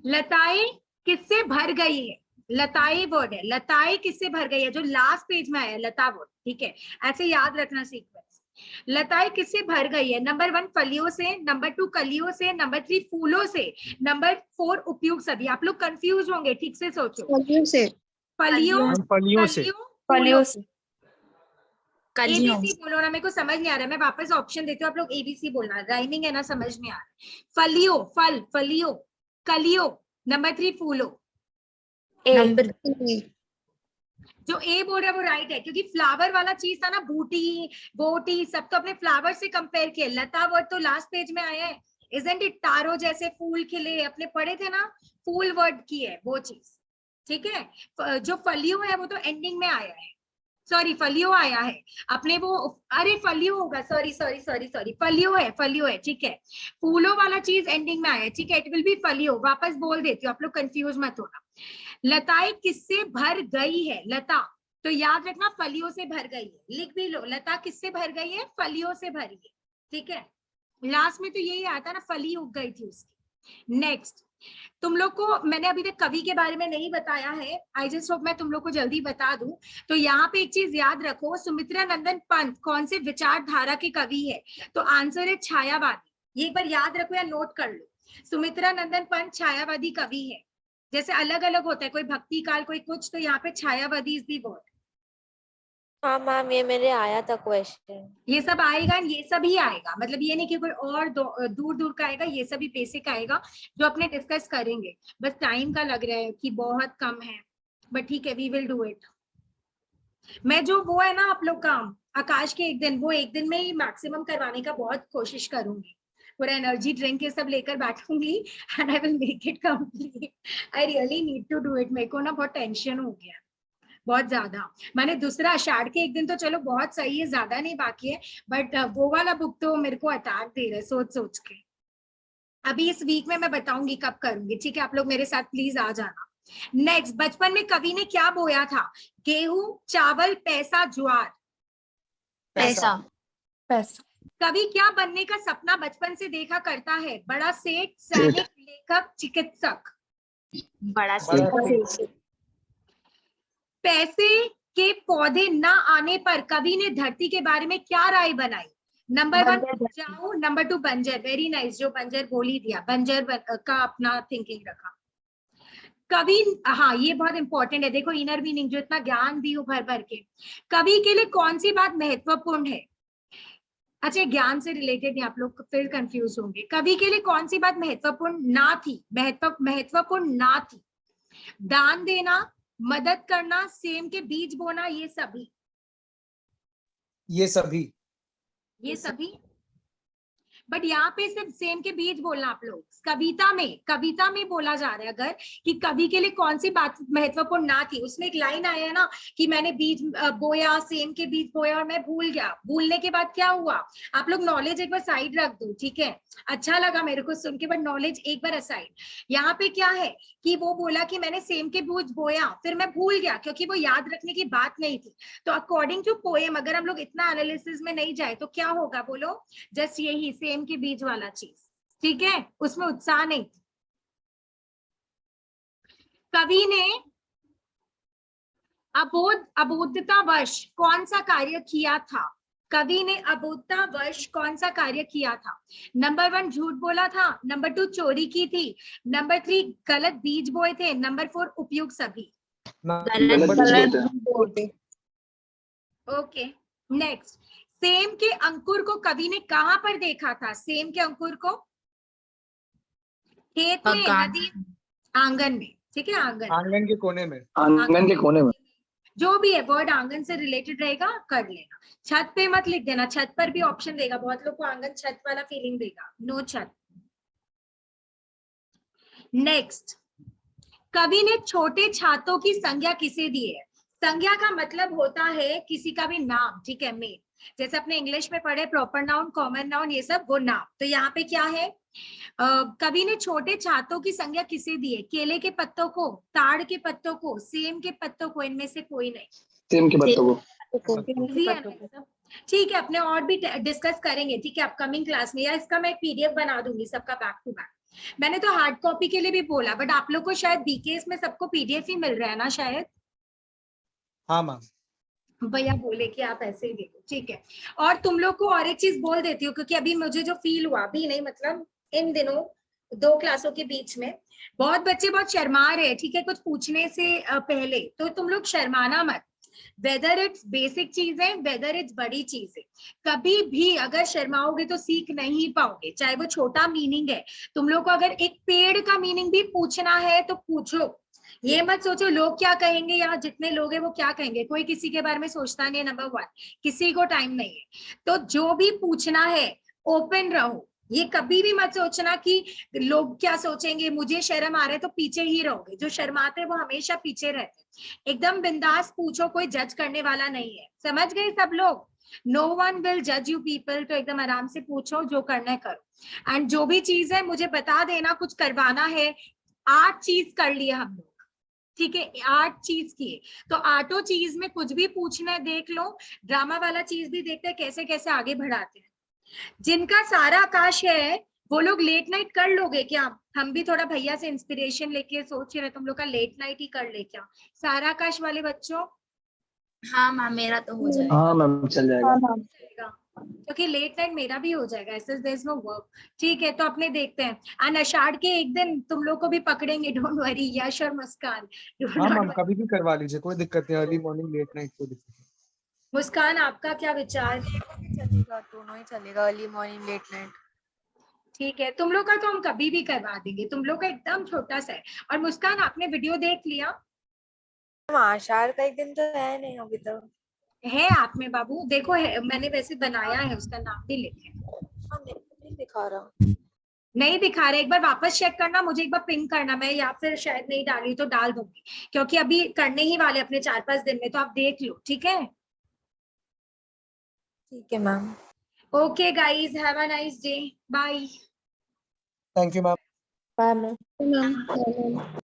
लताएं किससे भर गई है? लताएं वर्ड है, लताएं किससे भर गई है, जो लास्ट पेज में आया लता वर्ड, ठीक है। ऐसे याद रखना सीक्वेंस। लताएं किससे भर गई है? नंबर 1 फलियों से, नंबर 2 कलियों से, नंबर 3 फूलों से, नंबर 4 उपयुक्त सभी। आप लोग कंफ्यूज होंगे, ठीक से सोचो। फलियों से। फलियों, फलियों से। कलियों, फलियों फूलों। से। कलियों। एबीसी बोलो ना, मेरे को समझ नहीं आ रहा है, मैं वापस ऑप्शन देती हूँ, आप लोग एबीसी बोलना, राइमिंग है ना, समझ में आ रहा है। फलियों, फल, फलियों, कलियों, नंबर 3 फूलों। ए। नंबर जो ए बोल रहा है वो राइट है, क्योंकि फ्लावर वाला चीज था ना, बूटी, बोटी, सब तो अपने फ्लावर से कंपेयर किए। लता वर्ड तो लास्ट पेज में आया है, इजंट इट? तारो जैसे फूल खिले, अपने पढ़े थे ना, फूल वर्ड की है वो चीज, ठीक है। जो फलियों है वो तो एंडिंग में आया है, सॉरी फलियो आया है अपने वो, अरे फलियो होगा, सॉरी सॉरी सॉरी सॉरी, फलियो है, फलियो है, ठीक है। फूलों वाला चीज एंडिंग में आया है, ठीक है। इट विल बी फलियो, वापस बोल देती हूँ, आप लोग कंफ्यूज मत होना। लताएं किससे भर गई है? लता, तो याद रखना फलियों से भर गई है, लिख भी लो। लता किससे भर गई है? फलियों से भरी है, ठीक है। लास्ट में तो यही आता ना, फली उग गई थी उसकी। नेक्स्ट, तुम लोग को मैंने अभी तक कवि के बारे में नहीं बताया है, आई जस्ट होप मैं तुम लोग को जल्दी बता दूं। तो यहाँ पे एक चीज याद रखो, सुमित्रा नंदन पंत कौन से विचारधारा के कवि है? तो आंसर है छायावादी। ये एक बार याद रखो या नोट कर लो, सुमित्रा नंदन पंत छायावादी कवि है। जैसे अलग अलग होता है, कोई भक्ति काल, कोई कुछ, तो यहाँ पे छायावादी इज दी वर्ड। हाँ मैम, ये मेरे आया था क्वेश्चन। ये सब आएगा, ये सब ही आएगा, मतलब ये नहीं कि कोई और दूर दूर का आएगा, ये सभी बेसिक आएगा जो अपने डिस्कस करेंगे। बस टाइम का लग रहा है कि बहुत कम है, बट ठीक है, वी विल डू इट। मैं जो वो है ना आप लोग काम आकाश के एक दिन, वो एक दिन में ही मैक्सिमम करवाने का बहुत कोशिश करूंगी। पूरा एनर्जी ड्रिंक ये सब लेकर बैठूंगी and I will make it complete. I really need to do it. मेरे को ना बहुत टेंशन हो गया, बहुत ज्यादा। मैंने दूसरा आषाढ़ के एक दिन तो चलो बहुत सही है, ज्यादा नहीं बाकी है, बट वो वाला बुक तो मेरे को अटैक दे रहा है सोच सोच के। अभी इस वीक में मैं बताऊंगी कब करूंगी, ठीक है। आप लोग मेरे साथ प्लीज आ जाना। नेक्स्ट, बचपन में कवि ने क्या बोया था? गेहूं, चावल, पैसा, ज्वार। पैसा। पैसा। कवि क्या बनने का सपना बचपन से देखा करता है? बड़ा सेठ, सैनिक, लेखक, चिकित्सक। बड़ा सेठ। पैसे के पौधे न आने पर कवि ने धरती के बारे में क्या राय बनाई? नंबर 1 उपजाऊ, नंबर 2 बंजर। वेरी नाइस, जो बंजर बोल ही दिया, बंजर का अपना थिंकिंग रखा। कवि, हाँ ये बहुत इंपॉर्टेंट है, देखो इनर मीनिंग, जो इतना ज्ञान दी हूं भर भर के। कवि के लिए कौन सी बात महत्वपूर्ण है? अच्छा, ज्ञान से रिलेटेड नहीं, आप लोग फिर कंफ्यूज होंगे। कवि के लिए कौन सी बात महत्वपूर्ण ना थी? महत्वपूर्ण ना थी। दान देना, मदद करना, सेम के बीज बोना, ये सभी। ये सभी। ये सभी बट यहाँ पे सिर्फ सेम के बीच बोलना आप लोग। कविता में बोला जा रहा है अगर कि कवि के लिए कौन सी बात महत्वपूर्ण ना थी। उसमें एक लाइन आया है ना कि मैंने बीज बोया, सेम के बीज बोया और मैं भूल गया। भूलने के बाद क्या हुआ? आप लोग नॉलेज एक बार साइड रख दो, ठीक है? अच्छा लगा मेरे को सुन के, बट नॉलेज एक बार असाइड। यहाँ पे क्या है कि वो बोला कि मैंने सेम के बीज बोया फिर मैं भूल गया, क्योंकि वो याद रखने की बात नहीं थी। तो अकॉर्डिंग टू पोएम अगर हम लोग इतना एनालिसिस में नहीं जाए तो क्या होगा बोलो? जस्ट यही सेम के बीच वाला चीज, ठीक है? उसमें उत्साह नहीं। कवि ने अबोधतावश कौन सा कार्य किया था? कवि ने अबोधतावश कौन सा कार्य किया था? नंबर 1 झूठ बोला था, नंबर 2 चोरी की थी, नंबर 3 गलत बीज बोए थे, नंबर 4 उपयुक्त सभी। ओके नेक्स्ट, सेम के अंकुर को कवि ने कहां पर देखा था? सेम के अंकुर को खेत में, नदी, आंगन में, ठीक है? आंगन के कोने में। आंगन के कोने में। जो भी है वर्ड आंगन से रिलेटेड रहेगा कर लेना। छत पे मत लिख देना, छत पर भी ऑप्शन देगा, बहुत लोग को आंगन छत वाला फीलिंग देगा, नो छत। नेक्स्ट, कवि ने छोटे छातों की संज्ञा किसे दी है? संज्ञा का मतलब होता है किसी का भी नाम, ठीक है? मेन, जैसे अपने इंग्लिश में पढ़े प्रॉपर नाउन, कॉमन नाउन, ये सब वो नाम। तो यहाँ पे क्या है? कवि ने छोटे छातों की संज्ञा किसे दी है? केले के पत्तों को, ताड़ के पत्तों को, सेम के पत्तों को, इनमें से कोई नहीं। सेम के पत्तों को। ठीक है, अपने और भी डिस्कस करेंगे, ठीक है, अपकमिंग क्लास में, या इसका मैं पीडीएफ बना दूंगी सबका बैक टू बैक। मैंने तो हार्ड कॉपी के लिए भी बोला, बट आप लोग को शायद बीकेएस में सबको पीडीएफ ही मिल रहा है ना शायद? हाँ मैम। भैया बोले कि आप ऐसे ही देखो, ठीक है। और तुम लोग को और एक चीज बोल देती हूँ, क्योंकि अभी मुझे जो फील हुआ, अभी नहीं मतलब इन दिनों 2 क्लासों के बीच में बहुत बच्चे बहुत शर्मा रहे हैं, ठीक है, कुछ पूछने से पहले। तो तुम लोग शर्माना मत, वेदर इट्स बेसिक चीज है, वेदर इट्स बड़ी चीज है, कभी भी अगर शर्माओगे तो सीख नहीं पाओगे, चाहे वो छोटा मीनिंग है। तुम लोग को अगर एक पेड़ का मीनिंग भी पूछना है तो पूछो, ये मत सोचो लोग क्या कहेंगे, यहाँ जितने लोग हैं वो क्या कहेंगे, कोई किसी के बारे में सोचता नहीं है। नंबर 1, किसी को टाइम नहीं है, तो जो भी पूछना है ओपन रहो। ये कभी भी मत सोचना कि लोग क्या सोचेंगे, मुझे शर्म आ रहा है तो पीछे ही रहोगे। जो शर्माते हैं वो हमेशा पीछे रहते हैं। एकदम बिंदास पूछो, कोई जज करने वाला नहीं है, समझ गए सब लोग? नो वन विल जज यू पीपल। तो एकदम आराम से पूछो, जो करना है करो। एंड जो भी चीज है मुझे बता देना, कुछ करवाना है। 8 चीज कर लिए हम लोग, ठीक है, 8 चीज किए। तो 8 चीज में कुछ भी पूछना है देख लो, ड्रामा वाला चीज भी देखते हैं कैसे कैसे आगे बढ़ाते हैं। जिनका सारा आकाश है वो लोग लेट नाइट कर लोगे क्या? हम भी थोड़ा भैया से इंस्पिरेशन लेके सोच रहे, तुम लोग का लेट नाइट ही कर ले क्या सारा आकाश वाले बच्चों? हाँ मैम, मेरा तो हो जाएगा। हाँ मैम, चल जाएगा। क्योंकि लेट नाइट मेरा भी हो जाएगा, ऐसे देयर इज नो वर्क, ठीक है? तो अपने देखते हैं, एंड आषाढ़ के एक दिन तुम लोग को भी पकड़ेंगे, डोंट वरी, यश और मुस्कान। हाँ मैम, कभी भी करवा लीजिए, कोई दिक्कत नहीं, अर्ली मॉर्निंग लेट नाइट कोई दिक्कत नहीं। मुस्कान आपका क्या विचार? चलेगा, दोनों ही चलेगा, अर्ली मॉर्निंग लेट नाइट। ठीक है, तुम लोग का तो हम कभी भी करवा देंगे, तुम लोग का एकदम छोटा सा है। और मुस्कान आपने वीडियो देख लिया? आषाढ़ का एक दिन तो है नहीं अभी तक। है आप में बाबू, देखो है, मैंने वैसे बनाया है, उसका नाम भी लिखे। नहीं दिखा रहा, नहीं दिखा रहे, एक बार वापस चेक करना, मुझे एक बार पिंग करना, मैं या फिर शायद नहीं डाली तो डाल दूंगी, क्योंकि अभी करने ही वाले अपने 4-5 दिन में, तो आप देख लो, ठीक है? ठीक है ma'am. Okay guys, have a nice day, bye. Thank you ma'am. Bye ma'am. Ma'am